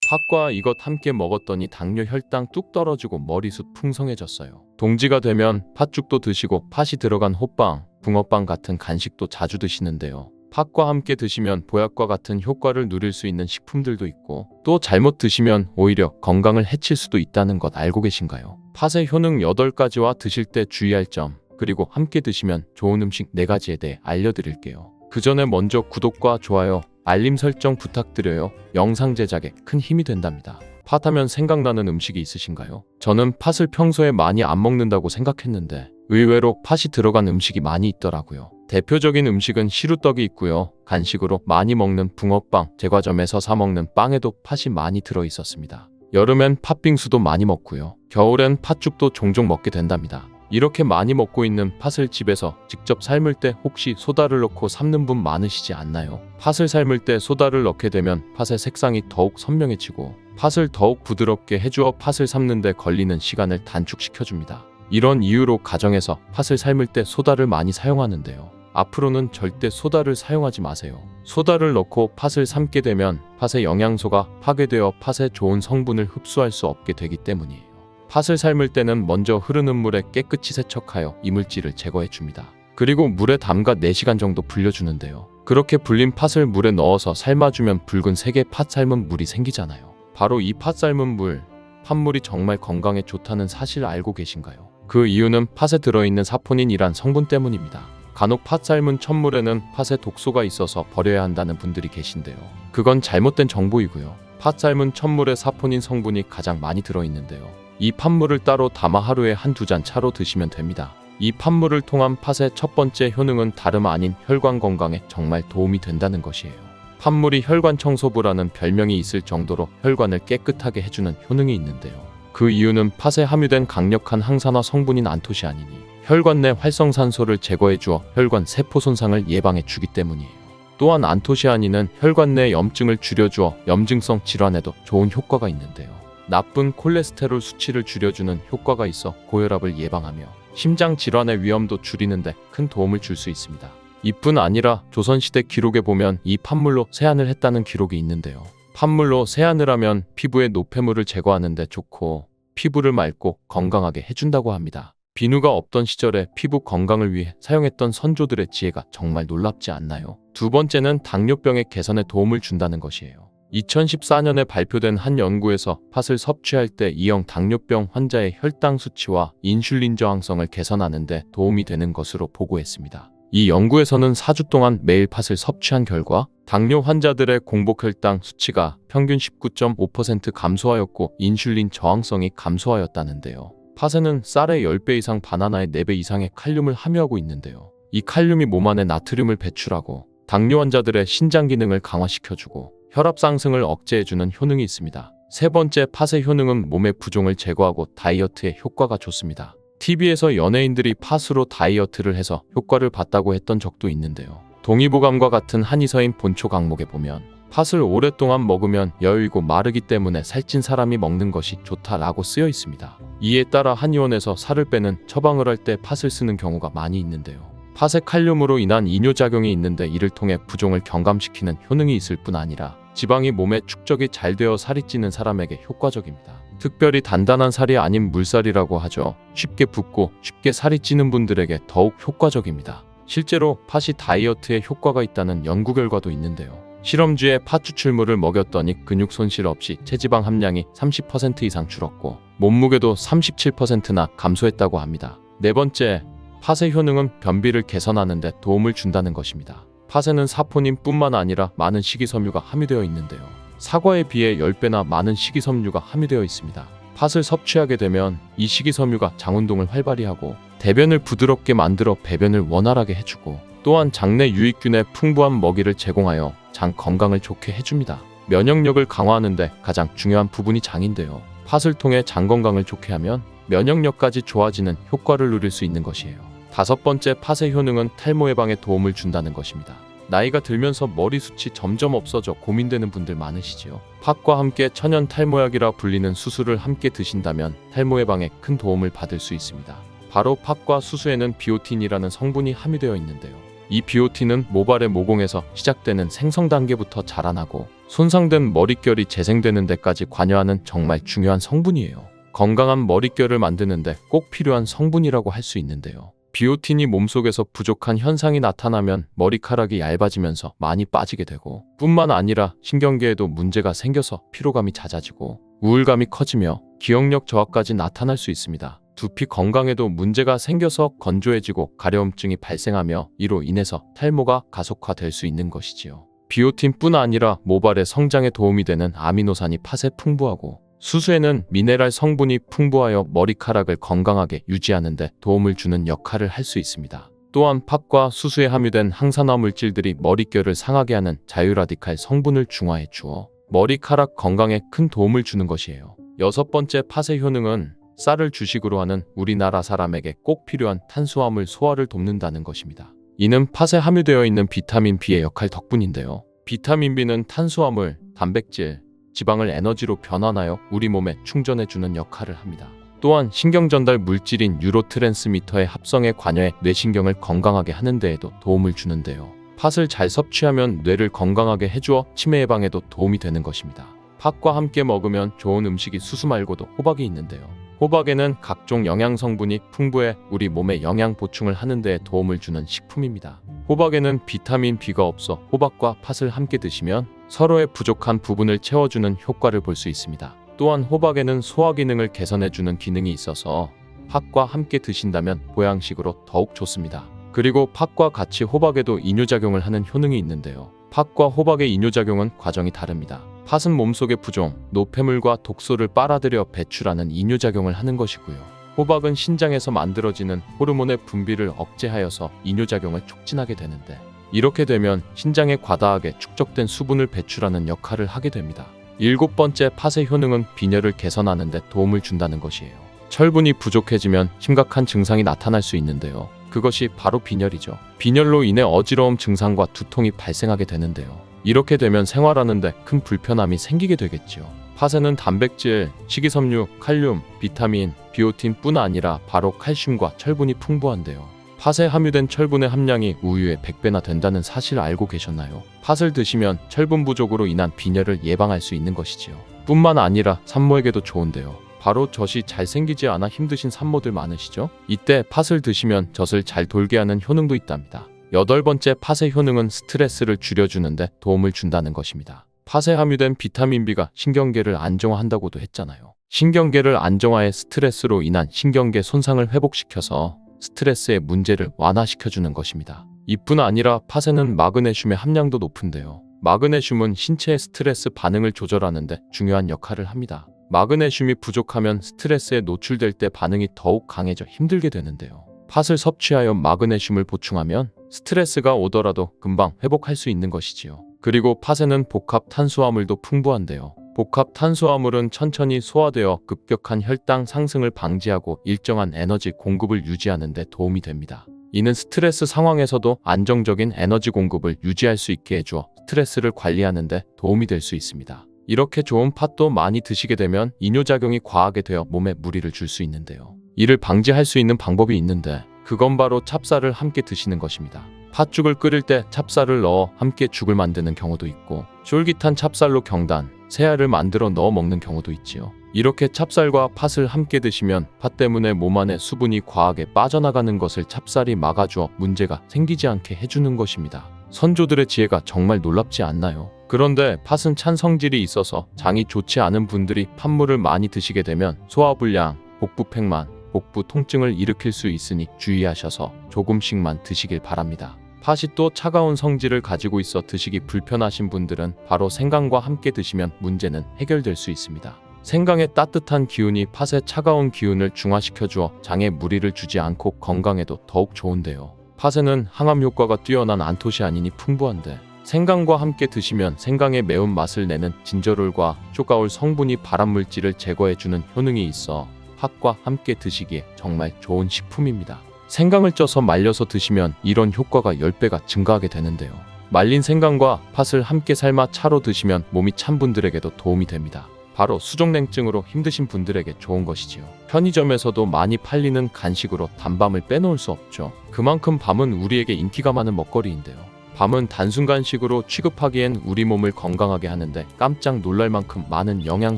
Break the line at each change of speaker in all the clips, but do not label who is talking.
팥과 이것 함께 먹었더니 당뇨 혈당 뚝 떨어지고 머리숱 풍성해졌어요. 동지가 되면 팥죽도 드시고 팥이 들어간 호빵, 붕어빵 같은 간식도 자주 드시는데요. 팥과 함께 드시면 보약과 같은 효과를 누릴 수 있는 식품들도 있고 또 잘못 드시면 오히려 건강을 해칠 수도 있다는 것 알고 계신가요? 팥의 효능 8가지와 드실 때 주의할 점, 그리고 함께 드시면 좋은 음식 4가지에 대해 알려드릴게요. 그 전에 먼저 구독과 좋아요, 알림 설정 부탁드려요. 영상 제작에 큰 힘이 된답니다. 팥하면 생각나는 음식이 있으신가요? 저는 팥을 평소에 많이 안 먹는다고 생각했는데 의외로 팥이 들어간 음식이 많이 있더라고요. 대표적인 음식은 시루떡이 있고요. 간식으로 많이 먹는 붕어빵, 제과점에서 사 먹는 빵에도 팥이 많이 들어 있었습니다. 여름엔 팥빙수도 많이 먹고요. 겨울엔 팥죽도 종종 먹게 된답니다. 이렇게 많이 먹고 있는 팥을 집에서 직접 삶을 때 혹시 소다를 넣고 삶는 분 많으시지 않나요? 팥을 삶을 때 소다를 넣게 되면 팥의 색상이 더욱 선명해지고 팥을 더욱 부드럽게 해주어 팥을 삶는 데 걸리는 시간을 단축시켜줍니다. 이런 이유로 가정에서 팥을 삶을 때 소다를 많이 사용하는데요. 앞으로는 절대 소다를 사용하지 마세요. 소다를 넣고 팥을 삶게 되면 팥의 영양소가 파괴되어 팥의 좋은 성분을 흡수할 수 없게 되기 때문이에요. 팥을 삶을 때는 먼저 흐르는 물에 깨끗이 세척하여 이물질을 제거해 줍니다. 그리고 물에 담가 4시간 정도 불려주는데요. 그렇게 불린 팥을 물에 넣어서 삶아주면 붉은 색의 팥 삶은 물이 생기잖아요. 바로 이 팥 삶은 물, 팥물이 정말 건강에 좋다는 사실 알고 계신가요? 그 이유는 팥에 들어있는 사포닌이란 성분 때문입니다. 간혹 팥 삶은 첫물에는 팥에 독소가 있어서 버려야 한다는 분들이 계신데요. 그건 잘못된 정보이고요. 팥 삶은 첫물에 사포닌 성분이 가장 많이 들어있는데요. 이 팥물을 따로 담아 하루에 1-2잔 차로 드시면 됩니다. 이 팥물을 통한 팥의 첫 번째 효능은 다름 아닌 혈관 건강에 정말 도움이 된다는 것이에요. 팥물이 혈관 청소부라는 별명이 있을 정도로 혈관을 깨끗하게 해주는 효능이 있는데요. 그 이유는 팥에 함유된 강력한 항산화 성분인 안토시아닌이 혈관 내 활성산소를 제거해 주어 혈관 세포 손상을 예방해 주기 때문이에요. 또한 안토시아닌은 혈관 내 염증을 줄여주어 염증성 질환에도 좋은 효과가 있는데요. 나쁜 콜레스테롤 수치를 줄여주는 효과가 있어 고혈압을 예방하며 심장 질환의 위험도 줄이는 데 큰 도움을 줄 수 있습니다. 이뿐 아니라 조선시대 기록에 보면 이 팥물로 세안을 했다는 기록이 있는데요. 팥물로 세안을 하면 피부의 노폐물을 제거하는 데 좋고 피부를 맑고 건강하게 해준다고 합니다. 비누가 없던 시절에 피부 건강을 위해 사용했던 선조들의 지혜가 정말 놀랍지 않나요? 두 번째는 당뇨병의 개선에 도움을 준다는 것이에요. 2014년에 발표된 한 연구에서 팥을 섭취할 때 2형 당뇨병 환자의 혈당 수치와 인슐린 저항성을 개선하는 데 도움이 되는 것으로 보고했습니다. 이 연구에서는 4주 동안 매일 팥을 섭취한 결과 당뇨 환자들의 공복 혈당 수치가 평균 19.5% 감소하였고 인슐린 저항성이 감소하였다는데요. 팥에는 쌀의 10배 이상 바나나의 4배 이상의 칼륨을 함유하고 있는데요. 이 칼륨이 몸 안에 나트륨을 배출하고 당뇨 환자들의 신장 기능을 강화시켜주고 혈압 상승을 억제해주는 효능이 있습니다. 세 번째, 팥의 효능은 몸의 부종을 제거하고 다이어트에 효과가 좋습니다. TV에서 연예인들이 팥으로 다이어트를 해서 효과를 봤다고 했던 적도 있는데요. 동의보감과 같은 한의서인 본초 강목에 보면 팥을 오랫동안 먹으면 여유이고 마르기 때문에 살찐 사람이 먹는 것이 좋다라고 쓰여 있습니다. 이에 따라 한의원에서 살을 빼는 처방을 할 때 팥을 쓰는 경우가 많이 있는데요. 팥의 칼륨으로 인한 이뇨작용이 있는데 이를 통해 부종을 경감시키는 효능이 있을 뿐 아니라 지방이 몸에 축적이 잘 되어 살이 찌는 사람에게 효과적입니다. 특별히 단단한 살이 아닌 물살이라고 하죠. 쉽게 붓고 쉽게 살이 찌는 분들에게 더욱 효과적입니다. 실제로 팥이 다이어트에 효과가 있다는 연구 결과도 있는데요. 실험주에 팥 추출물을 먹였더니 근육 손실 없이 체지방 함량이 30% 이상 줄었고 몸무게도 37%나 감소했다고 합니다. 네 번째, 팥의 효능은 변비를 개선하는 데 도움을 준다는 것입니다. 팥에는 사포닌뿐만 아니라 많은 식이섬유가 함유되어 있는데요. 사과에 비해 10배나 많은 식이섬유가 함유되어 있습니다. 팥을 섭취하게 되면 이 식이섬유가 장운동을 활발히 하고 대변을 부드럽게 만들어 배변을 원활하게 해주고 또한 장내 유익균에 풍부한 먹이를 제공하여 장 건강을 좋게 해줍니다. 면역력을 강화하는 데 가장 중요한 부분이 장인데요. 팥을 통해 장 건강을 좋게 하면 면역력까지 좋아지는 효과를 누릴 수 있는 것이에요. 다섯 번째, 팥의 효능은 탈모 예방에 도움을 준다는 것입니다. 나이가 들면서 머리숱이 점점 없어져 고민되는 분들 많으시지요. 팥과 함께 천연 탈모약이라 불리는 수수를 함께 드신다면 탈모 예방에 큰 도움을 받을 수 있습니다. 바로 팥과 수수에는 비오틴이라는 성분이 함유되어 있는데요. 이 비오틴은 모발의 모공에서 시작되는 생성 단계부터 자라나고 손상된 머릿결이 재생되는 데까지 관여하는 정말 중요한 성분이에요. 건강한 머릿결을 만드는데 꼭 필요한 성분이라고 할 수 있는데요. 비오틴이 몸속에서 부족한 현상이 나타나면 머리카락이 얇아지면서 많이 빠지게 되고 뿐만 아니라 신경계에도 문제가 생겨서 피로감이 잦아지고 우울감이 커지며 기억력 저하까지 나타날 수 있습니다. 두피 건강에도 문제가 생겨서 건조해지고 가려움증이 발생하며 이로 인해서 탈모가 가속화될 수 있는 것이지요. 비오틴뿐 아니라 모발의 성장에 도움이 되는 아미노산이 팥에 풍부하고 수수에는 미네랄 성분이 풍부하여 머리카락을 건강하게 유지하는 데 도움을 주는 역할을 할 수 있습니다. 또한 팥과 수수에 함유된 항산화 물질들이 머릿결을 상하게 하는 자유라디칼 성분을 중화해 주어 머리카락 건강에 큰 도움을 주는 것이에요. 6번째, 팥의 효능은 쌀을 주식으로 하는 우리나라 사람에게 꼭 필요한 탄수화물 소화를 돕는다는 것입니다. 이는 팥에 함유되어 있는 비타민 B의 역할 덕분인데요. 비타민 B는 탄수화물, 단백질, 지방을 에너지로 변환하여 우리 몸에 충전해주는 역할을 합니다. 또한 신경전달 물질인 뉴로트랜스미터의 합성에 관여해 뇌신경을 건강하게 하는 데에도 도움을 주는데요. 팥을 잘 섭취하면 뇌를 건강하게 해주어 치매 예방에도 도움이 되는 것입니다. 팥과 함께 먹으면 좋은 음식이 수수 말고도 호박이 있는데요. 호박에는 각종 영양 성분이 풍부해 우리 몸에 영양 보충을 하는 데 도움을 주는 식품입니다. 호박에는 비타민 B가 없어 호박과 팥을 함께 드시면 서로의 부족한 부분을 채워주는 효과를 볼 수 있습니다. 또한 호박에는 소화 기능을 개선해주는 기능이 있어서 팥과 함께 드신다면 보양식으로 더욱 좋습니다. 그리고 팥과 같이 호박에도 이뇨작용을 하는 효능이 있는데요. 팥과 호박의 이뇨작용은 과정이 다릅니다. 팥은 몸속의 부종, 노폐물과 독소를 빨아들여 배출하는 이뇨작용을 하는 것이고요. 호박은 신장에서 만들어지는 호르몬의 분비를 억제하여서 이뇨작용을 촉진하게 되는데 이렇게 되면 신장에 과다하게 축적된 수분을 배출하는 역할을 하게 됩니다. 7번째, 팥의 효능은 빈혈을 개선하는 데 도움을 준다는 것이에요. 철분이 부족해지면 심각한 증상이 나타날 수 있는데요. 그것이 바로 빈혈이죠. 빈혈로 인해 어지러움 증상과 두통이 발생하게 되는데요. 이렇게 되면 생활하는데 큰 불편함이 생기게 되겠지요. 팥에는 단백질, 식이섬유, 칼륨, 비타민, 비오틴뿐 아니라 바로 칼슘과 철분이 풍부한데요. 팥에 함유된 철분의 함량이 우유의 100배나 된다는 사실 알고 계셨나요? 팥을 드시면 철분 부족으로 인한 빈혈을 예방할 수 있는 것이지요. 뿐만 아니라 산모에게도 좋은데요. 바로 젖이 잘생기지 않아 힘드신 산모들 많으시죠? 이때 팥을 드시면 젖을 잘 돌게 하는 효능도 있답니다. 8번째, 팥의 효능은 스트레스를 줄여주는데 도움을 준다는 것입니다. 팥에 함유된 비타민 B가 신경계를 안정화한다고도 했잖아요. 신경계를 안정화해 스트레스로 인한 신경계 손상을 회복시켜서 스트레스의 문제를 완화시켜주는 것입니다. 이뿐 아니라 팥에는 마그네슘의 함량도 높은데요. 마그네슘은 신체의 스트레스 반응을 조절하는 데 중요한 역할을 합니다. 마그네슘이 부족하면 스트레스에 노출될 때 반응이 더욱 강해져 힘들게 되는데요. 팥을 섭취하여 마그네슘을 보충하면 스트레스가 오더라도 금방 회복할 수 있는 것이지요. 그리고 팥에는 복합 탄수화물도 풍부한데요. 복합 탄수화물은 천천히 소화되어 급격한 혈당 상승을 방지하고 일정한 에너지 공급을 유지하는 데 도움이 됩니다. 이는 스트레스 상황에서도 안정적인 에너지 공급을 유지할 수 있게 해주어 스트레스를 관리하는 데 도움이 될 수 있습니다. 이렇게 좋은 팥도 많이 드시게 되면 이뇨작용이 과하게 되어 몸에 무리를 줄 수 있는데요. 이를 방지할 수 있는 방법이 있는데 그건 바로 찹쌀을 함께 드시는 것입니다. 팥죽을 끓일 때 찹쌀을 넣어 함께 죽을 만드는 경우도 있고 쫄깃한 찹쌀로 경단, 새알을 만들어 넣어 먹는 경우도 있지요. 이렇게 찹쌀과 팥을 함께 드시면 팥 때문에 몸 안에 수분이 과하게 빠져나가는 것을 찹쌀이 막아주어 문제가 생기지 않게 해주는 것입니다. 선조들의 지혜가 정말 놀랍지 않나요? 그런데 팥은 찬 성질이 있어서 장이 좋지 않은 분들이 팥물을 많이 드시게 되면 소화불량, 복부팽만, 복부 통증을 일으킬 수 있으니 주의하셔서 조금씩만 드시길 바랍니다. 팥이 또 차가운 성질을 가지고 있어 드시기 불편하신 분들은 바로 생강과 함께 드시면 문제는 해결될 수 있습니다. 생강의 따뜻한 기운이 팥의 차가운 기운을 중화시켜 주어 장에 무리를 주지 않고 건강에도 더욱 좋은데요. 팥에는 항암 효과가 뛰어난 안토시아닌이 풍부한데 생강과 함께 드시면 생강의 매운 맛을 내는 진저롤과 쇼가올 성분이 발암물질을 제거해주는 효능이 있어 팥과 함께 드시기에 정말 좋은 식품입니다. 생강을 쪄서 말려서 드시면 이런 효과가 10배가 증가하게 되는데요. 말린 생강과 팥을 함께 삶아 차로 드시면 몸이 찬 분들에게도 도움이 됩니다. 바로 수족냉증으로 힘드신 분들에게 좋은 것이지요. 편의점에서도 많이 팔리는 간식으로 단밤을 빼놓을 수 없죠. 그만큼 밤은 우리에게 인기가 많은 먹거리인데요. 밤은 단순 간식으로 취급하기엔 우리 몸을 건강하게 하는데 깜짝 놀랄 만큼 많은 영양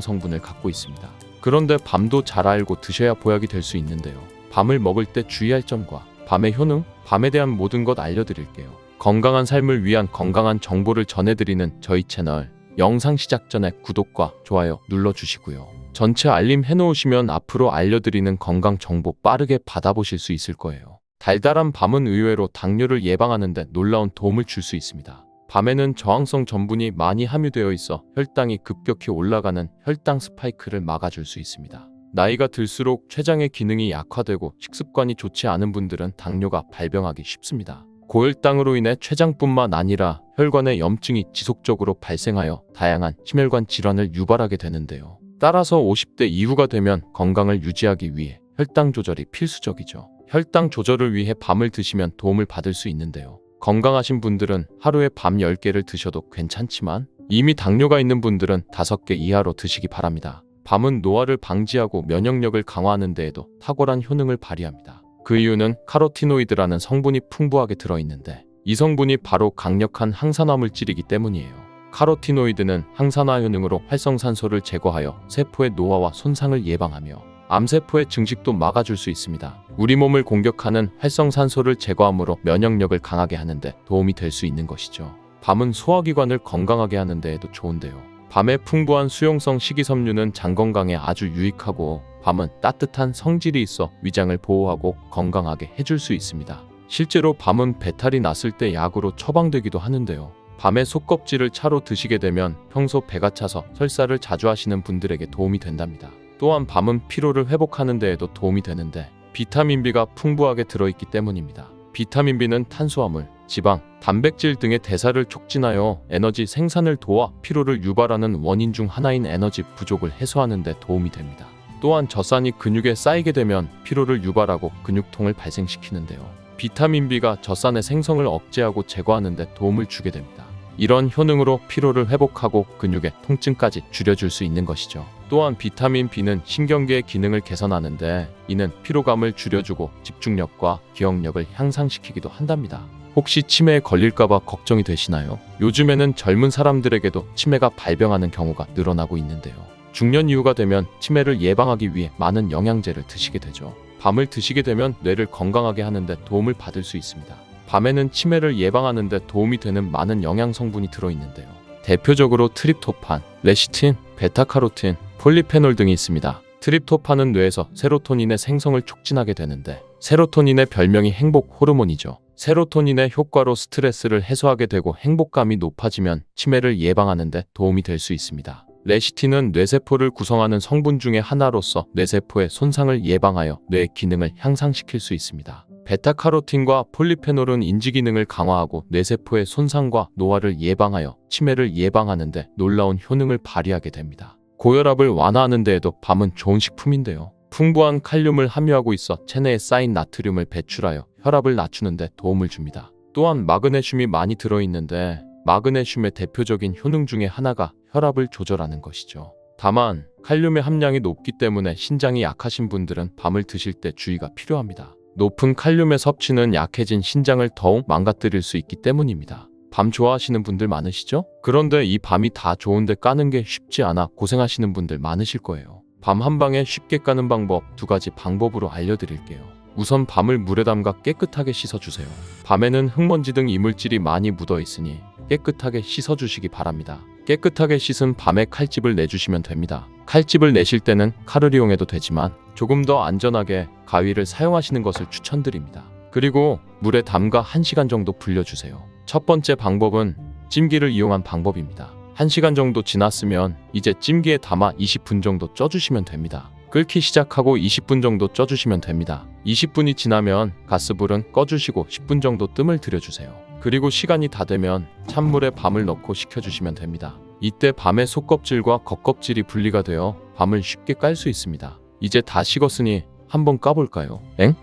성분을 갖고 있습니다. 그런데 밤도 잘 알고 드셔야 보약이 될 수 있는데요. 밤을 먹을 때 주의할 점과 밤의 효능, 밤에 대한 모든 것 알려드릴게요. 건강한 삶을 위한 건강한 정보를 전해드리는 저희 채널, 영상 시작 전에 구독과 좋아요 눌러주시고요. 전체 알림 해놓으시면 앞으로 알려드리는 건강 정보 빠르게 받아보실 수 있을 거예요. 달달한 밤은 의외로 당뇨를 예방하는 데 놀라운 도움을 줄 수 있습니다. 밤에는 저항성 전분이 많이 함유되어 있어 혈당이 급격히 올라가는 혈당 스파이크를 막아줄 수 있습니다. 나이가 들수록 췌장의 기능이 약화되고 식습관이 좋지 않은 분들은 당뇨가 발병하기 쉽습니다. 고혈당으로 인해 췌장뿐만 아니라 혈관의 염증이 지속적으로 발생하여 다양한 심혈관 질환을 유발하게 되는데요. 따라서 50대 이후가 되면 건강을 유지하기 위해 혈당 조절이 필수적이죠. 혈당 조절을 위해 밤을 드시면 도움을 받을 수 있는데요. 건강하신 분들은 하루에 밤 10개를 드셔도 괜찮지만 이미 당뇨가 있는 분들은 5개 이하로 드시기 바랍니다. 밤은 노화를 방지하고 면역력을 강화하는 데에도 탁월한 효능을 발휘합니다. 그 이유는 카로티노이드라는 성분이 풍부하게 들어있는데 이 성분이 바로 강력한 항산화 물질이기 때문이에요. 카로티노이드는 항산화 효능으로 활성산소를 제거하여 세포의 노화와 손상을 예방하며 암세포의 증식도 막아줄 수 있습니다. 우리 몸을 공격하는 활성산소를 제거함으로 면역력을 강하게 하는데 도움이 될 수 있는 것이죠. 밤은 소화기관을 건강하게 하는 데에도 좋은데요. 밤에 풍부한 수용성 식이섬유는 장 건강에 아주 유익하고 밤은 따뜻한 성질이 있어 위장을 보호하고 건강하게 해줄 수 있습니다. 실제로 밤은 배탈이 났을 때 약으로 처방되기도 하는데요. 밤에 속껍질을 차로 드시게 되면 평소 배가 차서 설사를 자주 하시는 분들에게 도움이 된답니다. 또한 밤은 피로를 회복하는 데에도 도움이 되는데 비타민 B가 풍부하게 들어있기 때문입니다. 비타민 B는 탄수화물, 지방, 단백질 등의 대사를 촉진하여 에너지 생산을 도와 피로를 유발하는 원인 중 하나인 에너지 부족을 해소하는 데 도움이 됩니다. 또한 젖산이 근육에 쌓이게 되면 피로를 유발하고 근육통을 발생시키는데요. 비타민 B가 젖산의 생성을 억제하고 제거하는 데 도움을 주게 됩니다. 이런 효능으로 피로를 회복하고 근육의 통증까지 줄여줄 수 있는 것이죠. 또한 비타민 B는 신경계의 기능을 개선하는데 이는 피로감을 줄여주고 집중력과 기억력을 향상시키기도 한답니다. 혹시 치매에 걸릴까봐 걱정이 되시나요? 요즘에는 젊은 사람들에게도 치매가 발병하는 경우가 늘어나고 있는데요. 중년 이후가 되면 치매를 예방하기 위해 많은 영양제를 드시게 되죠. 밤을 드시게 되면 뇌를 건강하게 하는데 도움을 받을 수 있습니다. 밤에는 치매를 예방하는 데 도움이 되는 많은 영양 성분이 들어있는데요. 대표적으로 트립토판, 레시틴, 베타카로틴, 폴리페놀 등이 있습니다. 트립토판은 뇌에서 세로토닌의 생성을 촉진하게 되는데 세로토닌의 별명이 행복 호르몬이죠. 세로토닌의 효과로 스트레스를 해소하게 되고 행복감이 높아지면 치매를 예방하는 데 도움이 될 수 있습니다. 레시틴은 뇌세포를 구성하는 성분 중의 하나로서 뇌세포의 손상을 예방하여 뇌의 기능을 향상시킬 수 있습니다. 베타카로틴과 폴리페놀은 인지기능을 강화하고 뇌세포의 손상과 노화를 예방하여 치매를 예방하는 데 놀라운 효능을 발휘하게 됩니다. 고혈압을 완화하는 데에도 밤은 좋은 식품인데요. 풍부한 칼륨을 함유하고 있어 체내에 쌓인 나트륨을 배출하여 혈압을 낮추는 데 도움을 줍니다. 또한 마그네슘이 많이 들어있는데 마그네슘의 대표적인 효능 중에 하나가 혈압을 조절하는 것이죠. 다만 칼륨의 함량이 높기 때문에 신장이 약하신 분들은 밤을 드실 때 주의가 필요합니다. 높은 칼륨의 섭취는 약해진 신장을 더욱 망가뜨릴 수 있기 때문입니다. 밤 좋아하시는 분들 많으시죠? 그런데 이 밤이 다 좋은데 까는 게 쉽지 않아 고생하시는 분들 많으실 거예요. 밤 한 방에 쉽게 까는 방법 2가지 방법으로 알려드릴게요. 우선 밤을 물에 담가 깨끗하게 씻어주세요. 밤에는 흙먼지 등 이물질이 많이 묻어 있으니 깨끗하게 씻어주시기 바랍니다. 깨끗하게 씻은 밤에 칼집을 내주시면 됩니다. 칼집을 내실 때는 칼을 이용해도 되지만 조금 더 안전하게 가위를 사용하시는 것을 추천드립니다. 그리고 물에 담가 1시간 정도 불려주세요. 첫 번째 방법은 찜기를 이용한 방법입니다. 1시간 정도 지났으면 이제 찜기에 담아 20분 정도 쪄주시면 됩니다. 끓기 시작하고 20분 정도 쪄주시면 됩니다. 20분이 지나면 가스불은 꺼주시고 10분 정도 뜸을 들여주세요. 그리고 시간이 다 되면 찬물에 밤을 넣고 식혀주시면 됩니다. 이때 밤의 속껍질과 겉껍질이 분리가 되어 밤을 쉽게 깔 수 있습니다. 이제 다 식었으니 한번 까볼까요?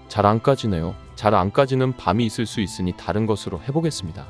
잘 안 까지네요. 잘 안 까지는 밤이 있을 수 있으니 다른 것으로 해보겠습니다.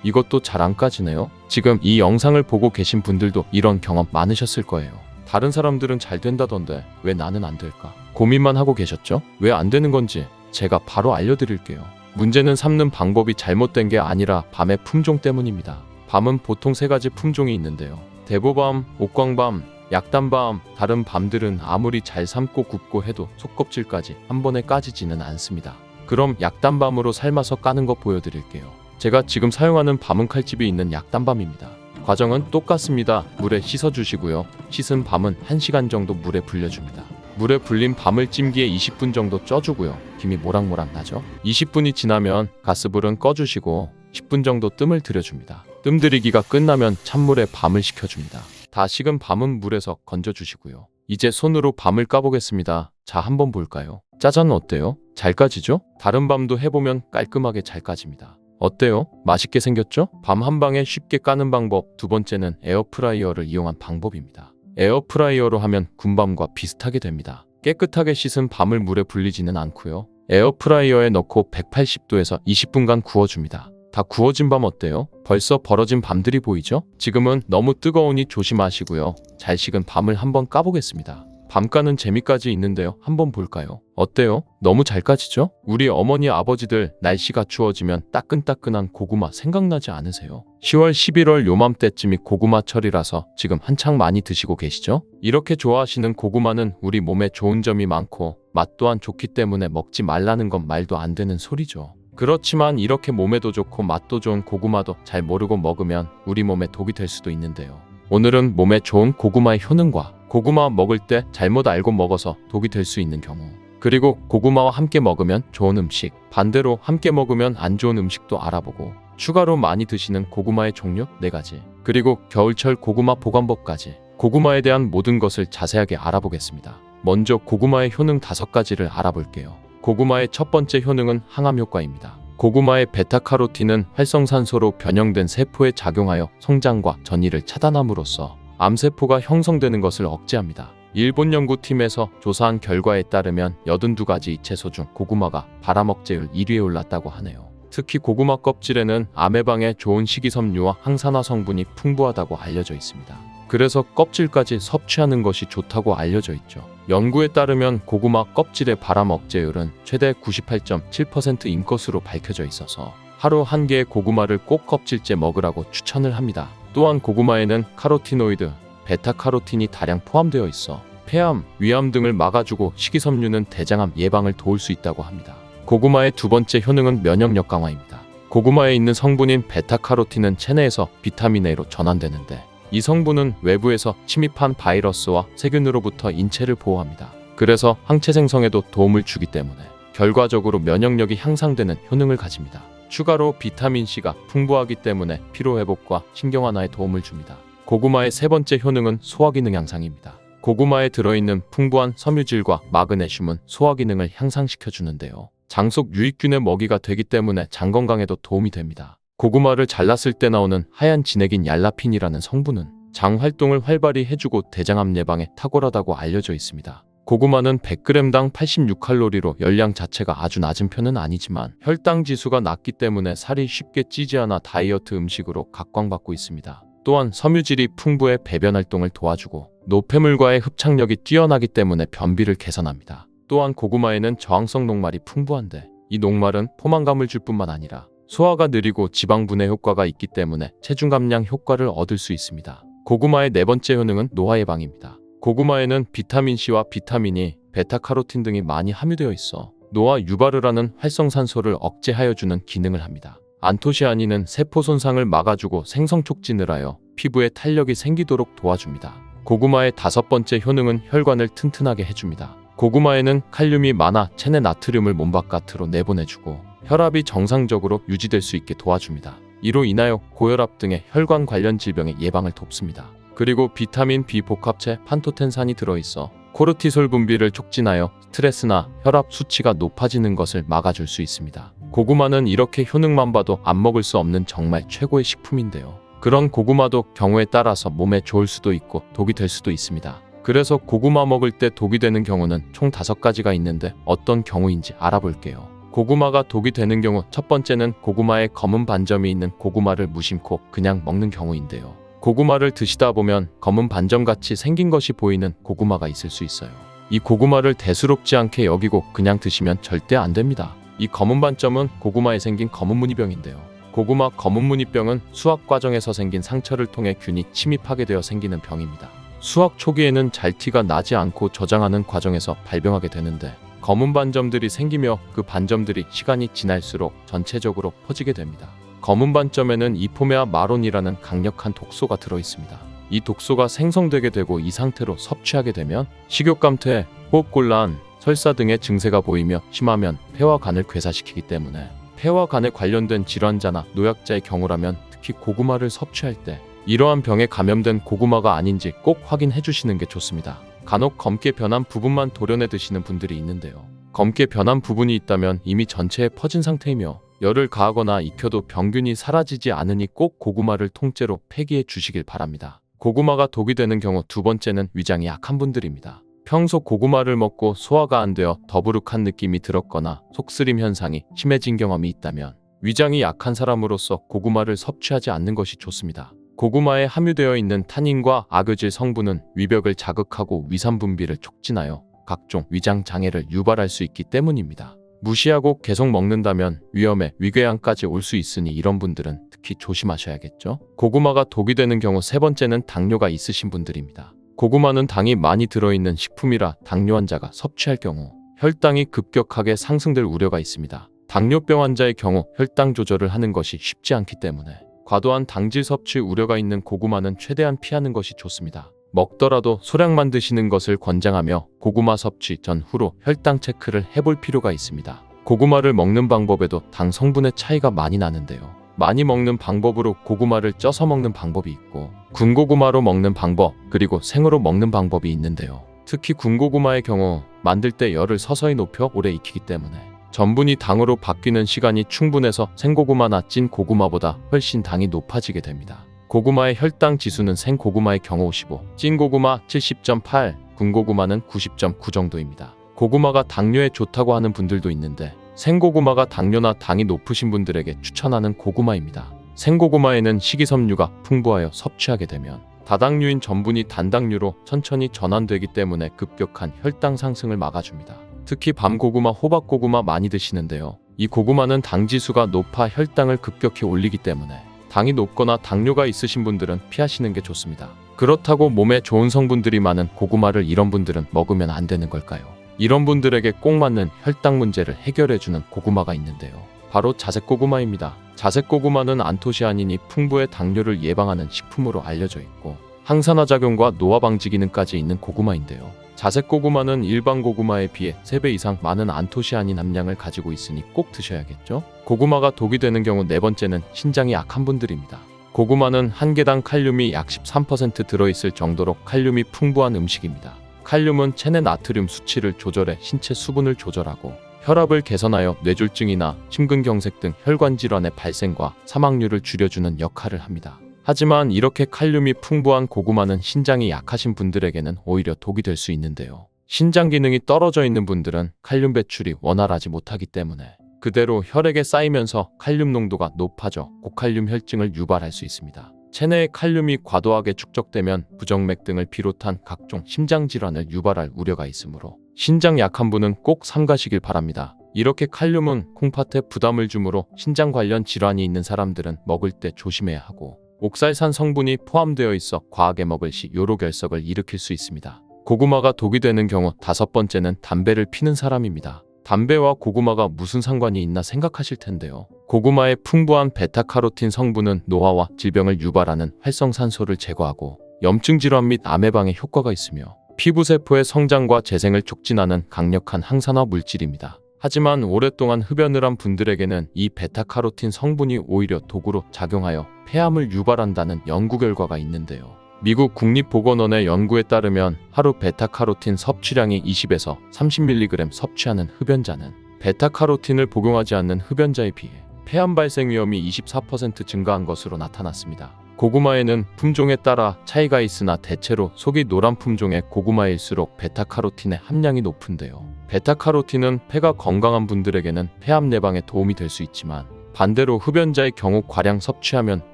이것도 잘 안 까지네요. 지금 이 영상을 보고 계신 분들도 이런 경험 많으셨을 거예요. 다른 사람들은 잘 된다던데 왜 나는 안 될까? 고민만 하고 계셨죠? 왜 안 되는 건지 제가 바로 알려드릴게요. 문제는 삶는 방법이 잘못된 게 아니라 밤의 품종 때문입니다. 밤은 보통 3가지 품종이 있는데요. 대보밤, 옥광밤, 약단밤. 다른 밤들은 아무리 잘 삶고 굽고 해도 속껍질까지 한 번에 까지지는 않습니다. 그럼 약단밤으로 삶아서 까는 거 보여드릴게요. 제가 지금 사용하는 밤은 칼집이 있는 약단밤입니다. 과정은 똑같습니다. 물에 씻어주시고요. 씻은 밤은 1시간 정도 물에 불려줍니다. 물에 불린 밤을 찜기에 20분 정도 쪄주고요. 김이 모락모락 나죠? 20분이 지나면 가스불은 꺼주시고 10분 정도 뜸을 들여줍니다. 뜸 들이기가 끝나면 찬물에 밤을 식혀줍니다. 다 식은 밤은 물에서 건져주시고요. 이제 손으로 밤을 까보겠습니다. 자, 한번 볼까요? 짜잔, 어때요? 잘 까지죠? 다른 밤도 해보면 깔끔하게 잘 까집니다. 어때요? 맛있게 생겼죠? 밤 한 방에 쉽게 까는 방법. 두 번째는 에어프라이어를 이용한 방법입니다. 에어프라이어로 하면 군밤과 비슷하게 됩니다. 깨끗하게 씻은 밤을 물에 불리지는 않고요. 에어프라이어에 넣고 180도에서 20분간 구워줍니다. 다 구워진 밤 어때요? 벌써 벌어진 밤들이 보이죠? 지금은 너무 뜨거우니 조심하시고요. 잘 식은 밤을 한번 까보겠습니다. 밤 까는 재미까지 있는데요. 한번 볼까요? 어때요? 너무 잘 까지죠? 우리 어머니 아버지들 날씨가 추워지면 따끈따끈한 고구마 생각나지 않으세요? 10월 11월 요맘때쯤이 고구마철이라서 지금 한창 많이 드시고 계시죠? 이렇게 좋아하시는 고구마는 우리 몸에 좋은 점이 많고 맛 또한 좋기 때문에 먹지 말라는 건 말도 안 되는 소리죠. 그렇지만 이렇게 몸에도 좋고 맛도 좋은 고구마도 잘 모르고 먹으면 우리 몸에 독이 될 수도 있는데요. 오늘은 몸에 좋은 고구마의 효능과 고구마 먹을 때 잘못 알고 먹어서 독이 될 수 있는 경우, 그리고 고구마와 함께 먹으면 좋은 음식, 반대로 함께 먹으면 안 좋은 음식도 알아보고, 추가로 많이 드시는 고구마의 종류 4가지, 그리고 겨울철 고구마 보관법까지 고구마에 대한 모든 것을 자세하게 알아보겠습니다. 먼저 고구마의 효능 5가지를 알아볼게요. 고구마의 첫 번째 효능은 항암 효과입니다. 고구마의 베타카로틴은 활성산소로 변형된 세포에 작용하여 성장과 전이를 차단함으로써 암세포가 형성되는 것을 억제합니다. 일본 연구팀에서 조사한 결과에 따르면 82가지 이채소 중 고구마가 발암 억제율 1위에 올랐다고 하네요. 특히 고구마 껍질에는 암 예방에 좋은 식이섬유와 항산화 성분이 풍부하다고 알려져 있습니다. 그래서 껍질까지 섭취하는 것이 좋다고 알려져 있죠. 연구에 따르면 고구마 껍질의 발암 억제율은 최대 98.7%인 것으로 밝혀져 있어서 하루 1개의 고구마를 꼭 껍질째 먹으라고 추천을 합니다. 또한 고구마에는 카로티노이드, 베타카로틴이 다량 포함되어 있어 폐암, 위암 등을 막아주고 식이섬유는 대장암 예방을 도울 수 있다고 합니다. 고구마의 두 번째 효능은 면역력 강화입니다. 고구마에 있는 성분인 베타카로틴은 체내에서 비타민 A로 전환되는데, 이 성분은 외부에서 침입한 바이러스와 세균으로부터 인체를 보호합니다. 그래서 항체 생성에도 도움을 주기 때문에 결과적으로 면역력이 향상되는 효능을 가집니다. 추가로 비타민C가 풍부하기 때문에 피로회복과 신경 완화에 도움을 줍니다. 고구마의 세 번째 효능은 소화기능 향상입니다. 고구마에 들어있는 풍부한 섬유질과 마그네슘은 소화기능을 향상시켜주는데요. 장속 유익균의 먹이가 되기 때문에 장 건강에도 도움이 됩니다. 고구마를 잘랐을 때 나오는 하얀 진액인 얄라핀이라는 성분은 장 활동을 활발히 해주고 대장암 예방에 탁월하다고 알려져 있습니다. 고구마는 100g당 86칼로리로 열량 자체가 아주 낮은 편은 아니지만 혈당 지수가 낮기 때문에 살이 쉽게 찌지 않아 다이어트 음식으로 각광받고 있습니다. 또한 섬유질이 풍부해 배변 활동을 도와주고 노폐물과의 흡착력이 뛰어나기 때문에 변비를 개선합니다. 또한 고구마에는 저항성 녹말이 풍부한데, 이 녹말은 포만감을 줄 뿐만 아니라 소화가 느리고 지방 분해 효과가 있기 때문에 체중 감량 효과를 얻을 수 있습니다. 고구마의 네 번째 효능은 노화 예방입니다. 고구마에는 비타민C와 비타민E, 베타카로틴 등이 많이 함유되어 있어 노화 유발을 하는 활성산소를 억제하여 주는 기능을 합니다. 안토시아닌은 세포 손상을 막아주고 생성 촉진을 하여 피부에 탄력이 생기도록 도와줍니다. 고구마의 다섯 번째 효능은 혈관을 튼튼하게 해줍니다. 고구마에는 칼륨이 많아 체내 나트륨을 몸 바깥으로 내보내주고 혈압이 정상적으로 유지될 수 있게 도와줍니다. 이로 인하여 고혈압 등의 혈관 관련 질병의 예방을 돕습니다. 그리고 비타민 B 복합체 판토텐산이 들어있어 코르티솔 분비를 촉진하여 스트레스나 혈압 수치가 높아지는 것을 막아줄 수 있습니다. 고구마는 이렇게 효능만 봐도 안 먹을 수 없는 정말 최고의 식품인데요. 그런 고구마도 경우에 따라서 몸에 좋을 수도 있고 독이 될 수도 있습니다. 그래서 고구마 먹을 때 독이 되는 경우는 총 5가지가 있는데 어떤 경우인지 알아볼게요. 고구마가 독이 되는 경우, 첫 번째는 고구마에 검은 반점이 있는 고구마를 무심코 그냥 먹는 경우인데요. 고구마를 드시다 보면 검은 반점같이 생긴 것이 보이는 고구마가 있을 수 있어요. 이 고구마를 대수롭지 않게 여기고 그냥 드시면 절대 안 됩니다. 이 검은 반점은 고구마에 생긴 검은 무늬병인데요. 고구마 검은 무늬병은 수확 과정에서 생긴 상처를 통해 균이 침입하게 되어 생기는 병입니다. 수확 초기에는 잘 티가 나지 않고 저장하는 과정에서 발병하게 되는데 검은 반점들이 생기며 그 반점들이 시간이 지날수록 전체적으로 퍼지게 됩니다. 검은 반점에는 이포메아 마론이라는 강력한 독소가 들어있습니다. 이 독소가 생성되게 되고 이 상태로 섭취하게 되면 식욕감퇴, 호흡곤란, 설사 등의 증세가 보이며 심하면 폐와 간을 괴사시키기 때문에 폐와 간에 관련된 질환자나 노약자의 경우라면 특히 고구마를 섭취할 때 이러한 병에 감염된 고구마가 아닌지 꼭 확인해 주시는 게 좋습니다. 간혹 검게 변한 부분만 도려내 드시는 분들이 있는데요. 검게 변한 부분이 있다면 이미 전체에 퍼진 상태이며 열을 가하거나 익혀도 병균이 사라지지 않으니 꼭 고구마를 통째로 폐기해 주시길 바랍니다. 고구마가 독이 되는 경우 두 번째는 위장이 약한 분들입니다. 평소 고구마를 먹고 소화가 안 되어 더부룩한 느낌이 들었거나 속쓰림 현상이 심해진 경험이 있다면 위장이 약한 사람으로서 고구마를 섭취하지 않는 것이 좋습니다. 고구마에 함유되어 있는 타닌과 아그질 성분은 위벽을 자극하고 위산 분비를 촉진하여 각종 위장 장애를 유발할 수 있기 때문입니다. 무시하고 계속 먹는다면 위험에 위궤양까지 올 수 있으니 이런 분들은 특히 조심하셔야겠죠. 고구마가 독이 되는 경우 세 번째는 당뇨가 있으신 분들입니다. 고구마는 당이 많이 들어있는 식품이라 당뇨 환자가 섭취할 경우 혈당이 급격하게 상승될 우려가 있습니다. 당뇨병 환자의 경우 혈당 조절을 하는 것이 쉽지 않기 때문에 과도한 당질 섭취 우려가 있는 고구마는 최대한 피하는 것이 좋습니다. 먹더라도 소량만 드시는 것을 권장하며 고구마 섭취 전 후로 혈당 체크를 해볼 필요가 있습니다. 고구마를 먹는 방법에도 당 성분의 차이가 많이 나는데요. 많이 먹는 방법으로 고구마를 쪄서 먹는 방법이 있고 군고구마로 먹는 방법 그리고 생으로 먹는 방법이 있는데요. 특히 군고구마의 경우 만들 때 열을 서서히 높여 오래 익히기 때문에 전분이 당으로 바뀌는 시간이 충분해서 생고구마나 찐 고구마보다 훨씬 당이 높아지게 됩니다. 고구마의 혈당 지수는 생고구마의 경우 55, 찐 고구마 70.8, 군고구마는 90.9 정도입니다. 고구마가 당뇨에 좋다고 하는 분들도 있는데 생고구마가 당뇨나 당이 높으신 분들에게 추천하는 고구마입니다. 생고구마에는 식이섬유가 풍부하여 섭취하게 되면 다당류인 전분이 단당류로 천천히 전환되기 때문에 급격한 혈당 상승을 막아줍니다. 특히 밤고구마, 호박고구마 많이 드시는데요. 이 고구마는 당지수가 높아 혈당을 급격히 올리기 때문에 당이 높거나 당뇨가 있으신 분들은 피하시는 게 좋습니다. 그렇다고 몸에 좋은 성분들이 많은 고구마를 이런 분들은 먹으면 안 되는 걸까요? 이런 분들에게 꼭 맞는 혈당 문제를 해결해주는 고구마가 있는데요. 바로 자색고구마입니다. 자색고구마는 안토시아닌이 풍부해 당뇨를 예방하는 식품으로 알려져 있고 항산화 작용과 노화 방지 기능까지 있는 고구마인데요. 자색고구마는 일반 고구마에 비해 3배 이상 많은 안토시아닌 함량을 가지고 있으니 꼭 드셔야겠죠? 고구마가 독이 되는 경우 네 번째는 신장이 약한 분들입니다. 고구마는 한 개당 칼륨이 약 13% 들어있을 정도로 칼륨이 풍부한 음식입니다. 칼륨은 체내 나트륨 수치를 조절해 신체 수분을 조절하고 혈압을 개선하여 뇌졸중이나 심근경색 등 혈관 질환의 발생과 사망률을 줄여주는 역할을 합니다. 하지만 이렇게 칼륨이 풍부한 고구마는 신장이 약하신 분들에게는 오히려 독이 될 수 있는데요. 신장 기능이 떨어져 있는 분들은 칼륨 배출이 원활하지 못하기 때문에 그대로 혈액에 쌓이면서 칼륨 농도가 높아져 고칼륨 혈증을 유발할 수 있습니다. 체내에 칼륨이 과도하게 축적되면 부정맥 등을 비롯한 각종 심장질환을 유발할 우려가 있으므로 신장 약한 분은 꼭 삼가시길 바랍니다. 이렇게 칼륨은 콩팥에 부담을 주므로 신장 관련 질환이 있는 사람들은 먹을 때 조심해야 하고 옥살산 성분이 포함되어 있어 과하게 먹을 시 요로결석을 일으킬 수 있습니다. 고구마가 독이 되는 경우 다섯 번째는 담배를 피는 사람입니다. 담배와 고구마가 무슨 상관이 있나 생각하실 텐데요. 고구마의 풍부한 베타카로틴 성분은 노화와 질병을 유발하는 활성산소를 제거하고 염증 질환 및 암 예방에 효과가 있으며 피부세포의 성장과 재생을 촉진하는 강력한 항산화 물질입니다. 하지만 오랫동안 흡연을 한 분들에게는 이 베타카로틴 성분이 오히려 독으로 작용하여 폐암을 유발한다는 연구 결과가 있는데요. 미국 국립보건원의 연구에 따르면 하루 베타카로틴 섭취량이 20에서 30mg 섭취하는 흡연자는 베타카로틴을 복용하지 않는 흡연자에 비해 폐암 발생 위험이 24% 증가한 것으로 나타났습니다. 고구마에는 품종에 따라 차이가 있으나 대체로 속이 노란 품종의 고구마일수록 베타카로틴의 함량이 높은데요. 베타카로틴은 폐가 건강한 분들에게는 폐암 예방에 도움이 될 수 있지만 반대로 흡연자의 경우 과량 섭취하면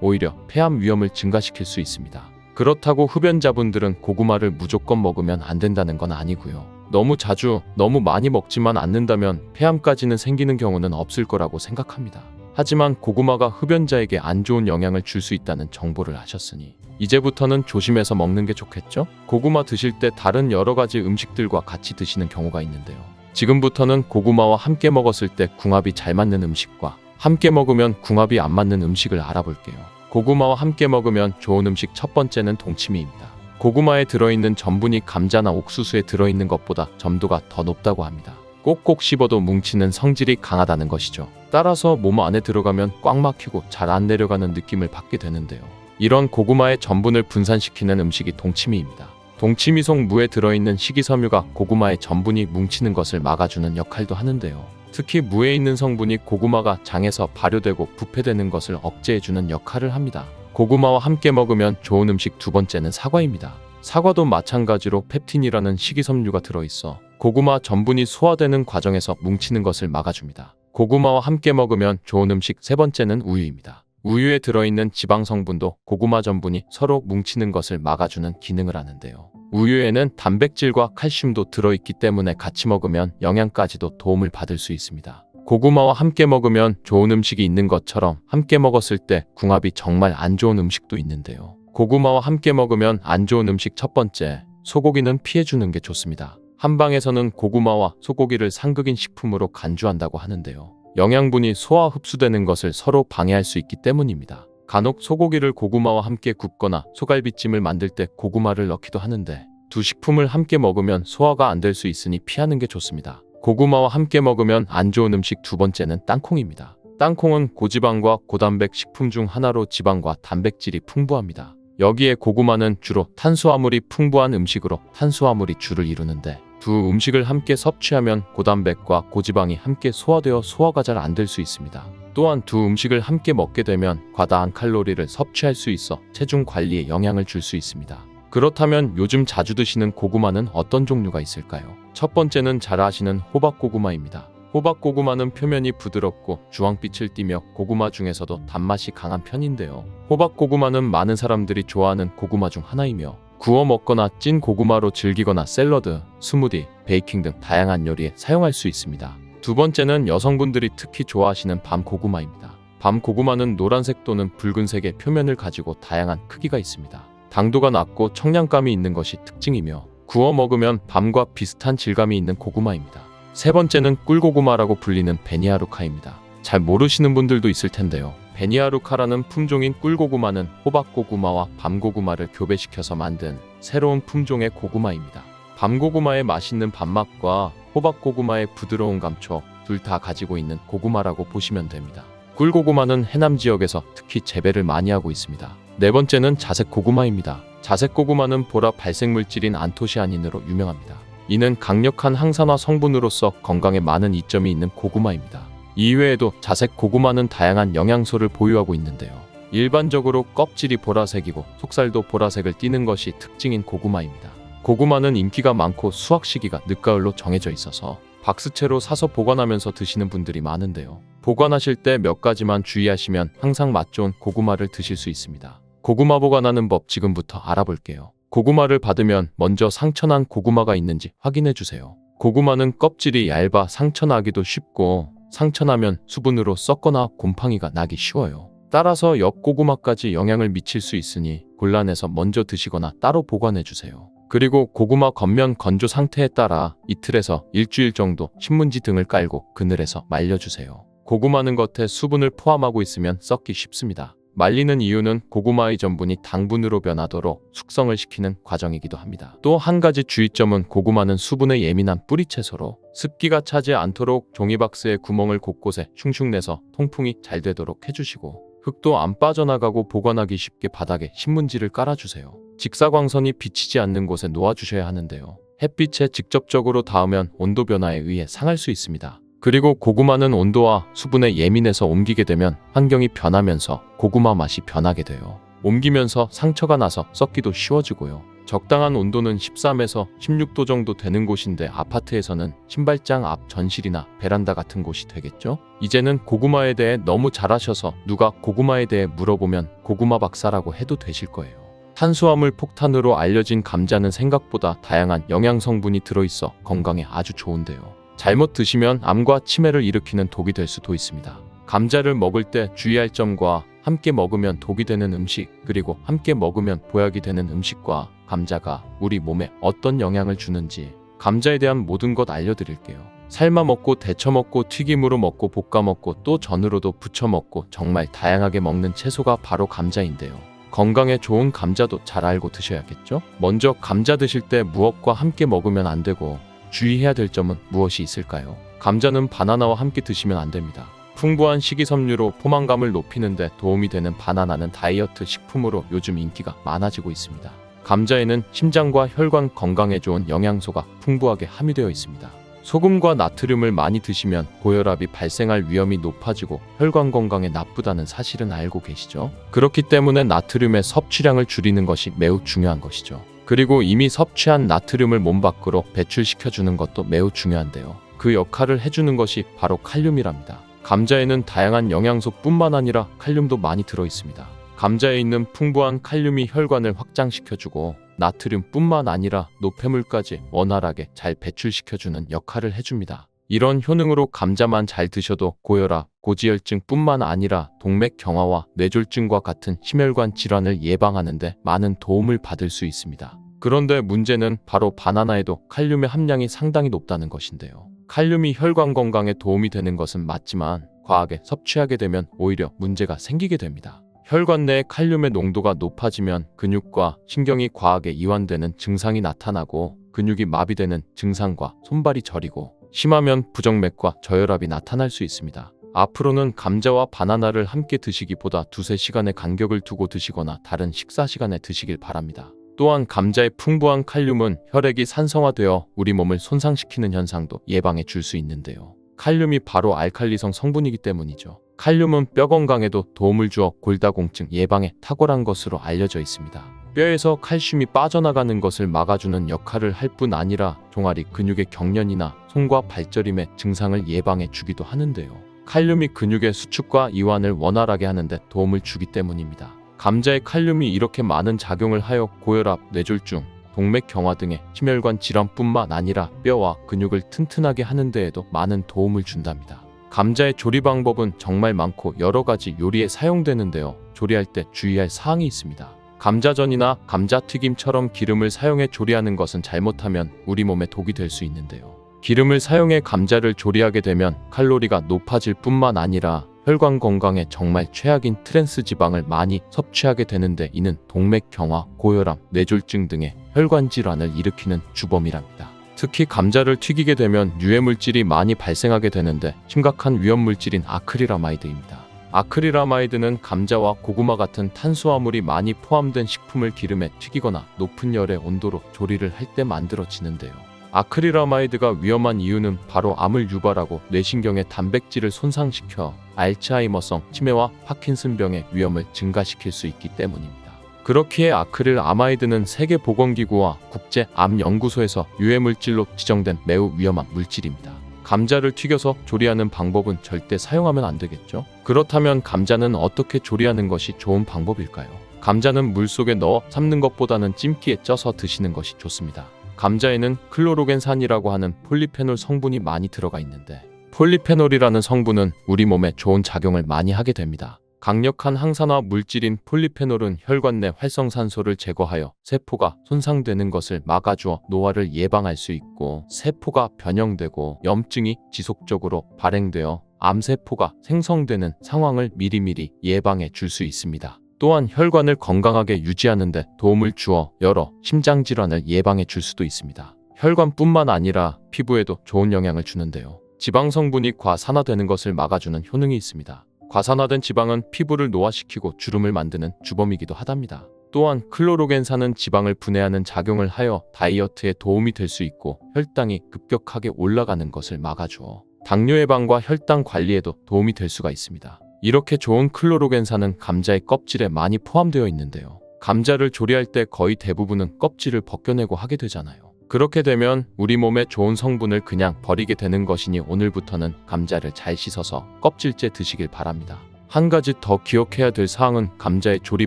오히려 폐암 위험을 증가시킬 수 있습니다. 그렇다고 흡연자분들은 고구마를 무조건 먹으면 안 된다는 건 아니고요. 너무 자주, 너무 많이 먹지만 않는다면 폐암까지는 생기는 경우는 없을 거라고 생각합니다. 하지만 고구마가 흡연자에게 안 좋은 영향을 줄 수 있다는 정보를 아셨으니 이제부터는 조심해서 먹는 게 좋겠죠? 고구마 드실 때 다른 여러 가지 음식들과 같이 드시는 경우가 있는데요. 지금부터는 고구마와 함께 먹었을 때 궁합이 잘 맞는 음식과 함께 먹으면 궁합이 안 맞는 음식을 알아볼게요. 고구마와 함께 먹으면 좋은 음식 첫 번째는 동치미입니다. 고구마에 들어있는 전분이 감자나 옥수수에 들어있는 것보다 점도가 더 높다고 합니다. 꼭꼭 씹어도 뭉치는 성질이 강하다는 것이죠. 따라서 몸 안에 들어가면 꽉 막히고 잘 안 내려가는 느낌을 받게 되는데요. 이런 고구마의 전분을 분산시키는 음식이 동치미입니다. 동치미 속 무에 들어있는 식이섬유가 고구마의 전분이 뭉치는 것을 막아주는 역할도 하는데요. 특히 무에 있는 성분이 고구마가 장에서 발효되고 부패되는 것을 억제해주는 역할을 합니다. 고구마와 함께 먹으면 좋은 음식 두 번째는 사과입니다. 사과도 마찬가지로 펩틴이라는 식이섬유가 들어있어 고구마 전분이 소화되는 과정에서 뭉치는 것을 막아줍니다. 고구마와 함께 먹으면 좋은 음식 세 번째는 우유입니다. 우유에 들어있는 지방 성분도 고구마 전분이 서로 뭉치는 것을 막아주는 기능을 하는데요. 우유에는 단백질과 칼슘도 들어있기 때문에 같이 먹으면 영양까지도 도움을 받을 수 있습니다. 고구마와 함께 먹으면 좋은 음식이 있는 것처럼 함께 먹었을 때 궁합이 정말 안 좋은 음식도 있는데요. 고구마와 함께 먹으면 안 좋은 음식 첫 번째, 소고기는 피해주는 게 좋습니다. 한방에서는 고구마와 소고기를 상극인 식품으로 간주한다고 하는데요. 영양분이 소화 흡수되는 것을 서로 방해할 수 있기 때문입니다. 간혹 소고기를 고구마와 함께 굽거나 소갈비찜을 만들 때 고구마를 넣기도 하는데 두 식품을 함께 먹으면 소화가 안 될 수 있으니 피하는 게 좋습니다. 고구마와 함께 먹으면 안 좋은 음식 두 번째는 땅콩입니다. 땅콩은 고지방과 고단백 식품 중 하나로 지방과 단백질이 풍부합니다. 여기에 고구마는 주로 탄수화물이 풍부한 음식으로 탄수화물이 주를 이루는데 두 음식을 함께 섭취하면 고단백과 고지방이 함께 소화되어 소화가 잘 안 될 수 있습니다. 또한 두 음식을 함께 먹게 되면 과다한 칼로리를 섭취할 수 있어 체중 관리에 영향을 줄 수 있습니다. 그렇다면 요즘 자주 드시는 고구마는 어떤 종류가 있을까요? 첫 번째는 잘 아시는 호박고구마입니다. 호박고구마는 표면이 부드럽고 주황빛을 띠며 고구마 중에서도 단맛이 강한 편인데요. 호박고구마는 많은 사람들이 좋아하는 고구마 중 하나이며 구워 먹거나 찐 고구마로 즐기거나 샐러드, 스무디, 베이킹 등 다양한 요리에 사용할 수 있습니다. 두 번째는 여성분들이 특히 좋아하시는 밤고구마입니다. 밤고구마는 노란색 또는 붉은색의 표면을 가지고 다양한 크기가 있습니다. 당도가 낮고 청량감이 있는 것이 특징이며 구워 먹으면 밤과 비슷한 질감이 있는 고구마입니다. 세 번째는 꿀고구마라고 불리는 베니아루카입니다. 잘 모르시는 분들도 있을 텐데요. 베니아루카라는 품종인 꿀고구마는 호박고구마와 밤고구마를 교배시켜서 만든 새로운 품종의 고구마입니다. 밤고구마의 맛있는 밥맛과 호박고구마의 부드러운 감촉 둘 다 가지고 있는 고구마라고 보시면 됩니다. 꿀고구마는 해남 지역에서 특히 재배를 많이 하고 있습니다. 네 번째는 자색고구마입니다. 자색고구마는 보라 발색물질인 안토시아닌으로 유명합니다. 이는 강력한 항산화 성분으로서 건강에 많은 이점이 있는 고구마입니다. 이외에도 자색 고구마는 다양한 영양소를 보유하고 있는데요. 일반적으로 껍질이 보라색이고 속살도 보라색을 띠는 것이 특징인 고구마입니다. 고구마는 인기가 많고 수확 시기가 늦가을로 정해져 있어서 박스채로 사서 보관하면서 드시는 분들이 많은데요. 보관하실 때 몇 가지만 주의하시면 항상 맛 좋은 고구마를 드실 수 있습니다. 고구마 보관하는 법 지금부터 알아볼게요. 고구마를 받으면 먼저 상처난 고구마가 있는지 확인해 주세요. 고구마는 껍질이 얇아 상처나기도 쉽고 상처나면 수분으로 썩거나 곰팡이가 나기 쉬워요. 따라서 옆 고구마까지 영향을 미칠 수 있으니 곤란해서 먼저 드시거나 따로 보관해 주세요. 그리고 고구마 겉면 건조 상태에 따라 이틀에서 일주일 정도 신문지 등을 깔고 그늘에서 말려주세요. 고구마는 겉에 수분을 포함하고 있으면 썩기 쉽습니다. 말리는 이유는 고구마의 전분이 당분으로 변하도록 숙성을 시키는 과정이기도 합니다. 또 한 가지 주의점은 고구마는 수분에 예민한 뿌리채소로 습기가 차지 않도록 종이박스에 구멍을 곳곳에 슝슝 내서 통풍이 잘 되도록 해주시고 흙도 안 빠져나가고 보관하기 쉽게 바닥에 신문지를 깔아주세요. 직사광선이 비치지 않는 곳에 놓아주셔야 하는데요. 햇빛에 직접적으로 닿으면 온도 변화에 의해 상할 수 있습니다. 그리고 고구마는 온도와 수분에 예민해서 옮기게 되면 환경이 변하면서 고구마 맛이 변하게 돼요. 옮기면서 상처가 나서 썩기도 쉬워지고요. 적당한 온도는 13에서 16도 정도 되는 곳인데 아파트에서는 신발장 앞 전실이나 베란다 같은 곳이 되겠죠? 이제는 고구마에 대해 너무 잘 아셔서 누가 고구마에 대해 물어보면 고구마 박사라고 해도 되실 거예요. 탄수화물 폭탄으로 알려진 감자는 생각보다 다양한 영양 성분이 들어있어 건강에 아주 좋은데요. 잘못 드시면 암과 치매를 일으키는 독이 될 수도 있습니다. 감자를 먹을 때 주의할 점과 함께 먹으면 독이 되는 음식, 그리고 함께 먹으면 보약이 되는 음식과 감자가 우리 몸에 어떤 영향을 주는지 감자에 대한 모든 것 알려드릴게요. 삶아 먹고 데쳐 먹고 튀김으로 먹고 볶아 먹고 또 전으로도 부쳐 먹고 정말 다양하게 먹는 채소가 바로 감자인데요. 건강에 좋은 감자도 잘 알고 드셔야겠죠? 먼저 감자 드실 때 무엇과 함께 먹으면 안 되고 주의해야 될 점은 무엇이 있을까요? 감자는 바나나와 함께 드시면 안 됩니다. 풍부한 식이섬유로 포만감을 높이는 데 도움이 되는 바나나는 다이어트 식품으로 요즘 인기가 많아지고 있습니다. 감자에는 심장과 혈관 건강에 좋은 영양소가 풍부하게 함유되어 있습니다. 소금과 나트륨을 많이 드시면 고혈압이 발생할 위험이 높아지고 혈관 건강에 나쁘다는 사실은 알고 계시죠? 그렇기 때문에 나트륨의 섭취량을 줄이는 것이 매우 중요한 것이죠. 그리고 이미 섭취한 나트륨을 몸 밖으로 배출시켜주는 것도 매우 중요한데요. 그 역할을 해주는 것이 바로 칼륨이랍니다. 감자에는 다양한 영양소뿐만 아니라 칼륨도 많이 들어있습니다. 감자에 있는 풍부한 칼륨이 혈관을 확장시켜주고 나트륨뿐만 아니라 노폐물까지 원활하게 잘 배출시켜주는 역할을 해줍니다. 이런 효능으로 감자만 잘 드셔도 고혈압, 고지혈증뿐만 아니라 동맥경화와 뇌졸중과 같은 심혈관 질환을 예방하는 데 많은 도움을 받을 수 있습니다. 그런데 문제는 바로 바나나에도 칼륨의 함량이 상당히 높다는 것인데요. 칼륨이 혈관 건강에 도움이 되는 것은 맞지만 과하게 섭취하게 되면 오히려 문제가 생기게 됩니다. 혈관 내의 칼륨의 농도가 높아지면 근육과 신경이 과하게 이완되는 증상이 나타나고 근육이 마비되는 증상과 손발이 저리고 심하면 부정맥과 저혈압이 나타날 수 있습니다. 앞으로는 감자와 바나나를 함께 드시기보다 두세 시간의 간격을 두고 드시거나 다른 식사 시간에 드시길 바랍니다. 또한 감자의 풍부한 칼륨은 혈액이 산성화되어 우리 몸을 손상시키는 현상도 예방해 줄 수 있는데요. 칼륨이 바로 알칼리성 성분이기 때문이죠. 칼륨은 뼈 건강에도 도움을 주어 골다공증 예방에 탁월한 것으로 알려져 있습니다. 뼈에서 칼슘이 빠져나가는 것을 막아주는 역할을 할 뿐 아니라 종아리 근육의 경련이나 손과 발저림의 증상을 예방해 주기도 하는데요. 칼륨이 근육의 수축과 이완을 원활하게 하는 데 도움을 주기 때문입니다. 감자의 칼륨이 이렇게 많은 작용을 하여 고혈압, 뇌졸중, 동맥경화 등의 심혈관 질환뿐만 아니라 뼈와 근육을 튼튼하게 하는 데에도 많은 도움을 준답니다. 감자의 조리 방법은 정말 많고 여러 가지 요리에 사용되는데요. 조리할 때 주의할 사항이 있습니다. 감자전이나 감자튀김처럼 기름을 사용해 조리하는 것은 잘못하면 우리 몸에 독이 될 수 있는데요. 기름을 사용해 감자를 조리하게 되면 칼로리가 높아질 뿐만 아니라 혈관 건강에 정말 최악인 트랜스 지방을 많이 섭취하게 되는데 이는 동맥경화, 고혈압, 뇌졸중 등의 혈관 질환을 일으키는 주범이랍니다. 특히 감자를 튀기게 되면 유해물질이 많이 발생하게 되는데 심각한 위험물질인 아크릴아마이드입니다. 아크릴아마이드는 감자와 고구마 같은 탄수화물이 많이 포함된 식품을 기름에 튀기거나 높은 열의 온도로 조리를 할 때 만들어지는데요. 아크릴아마이드가 위험한 이유는 바로 암을 유발하고 뇌신경의 단백질을 손상시켜 알츠하이머성 치매와 파킨슨병의 위험을 증가시킬 수 있기 때문입니다. 그렇기에 아크릴아마이드는 세계보건기구와 국제암연구소에서 유해물질로 지정된 매우 위험한 물질입니다. 감자를 튀겨서 조리하는 방법은 절대 사용하면 안 되겠죠? 그렇다면 감자는 어떻게 조리하는 것이 좋은 방법일까요? 감자는 물속에 넣어 삶는 것보다는 찜기에 쪄서 드시는 것이 좋습니다. 감자에는 클로로겐산이라고 하는 폴리페놀 성분이 많이 들어가 있는데 폴리페놀이라는 성분은 우리 몸에 좋은 작용을 많이 하게 됩니다. 강력한 항산화 물질인 폴리페놀은 혈관 내 활성산소를 제거하여 세포가 손상되는 것을 막아주어 노화를 예방할 수 있고 세포가 변형되고 염증이 지속적으로 발행되어 암세포가 생성되는 상황을 미리미리 예방해 줄 수 있습니다. 또한 혈관을 건강하게 유지하는 데 도움을 주어 여러 심장질환을 예방해 줄 수도 있습니다. 혈관뿐만 아니라 피부에도 좋은 영향을 주는데요. 지방 성분이 과산화되는 것을 막아주는 효능이 있습니다. 과산화된 지방은 피부를 노화시키고 주름을 만드는 주범이기도 하답니다. 또한 클로로겐산은 지방을 분해하는 작용을 하여 다이어트에 도움이 될 수 있고 혈당이 급격하게 올라가는 것을 막아주어 당뇨 예방과 혈당 관리에도 도움이 될 수가 있습니다. 이렇게 좋은 클로로겐산은 감자의 껍질에 많이 포함되어 있는데요. 감자를 조리할 때 거의 대부분은 껍질을 벗겨내고 하게 되잖아요. 그렇게 되면 우리 몸에 좋은 성분을 그냥 버리게 되는 것이니 오늘부터는 감자를 잘 씻어서 껍질째 드시길 바랍니다. 한 가지 더 기억해야 될 사항은 감자의 조리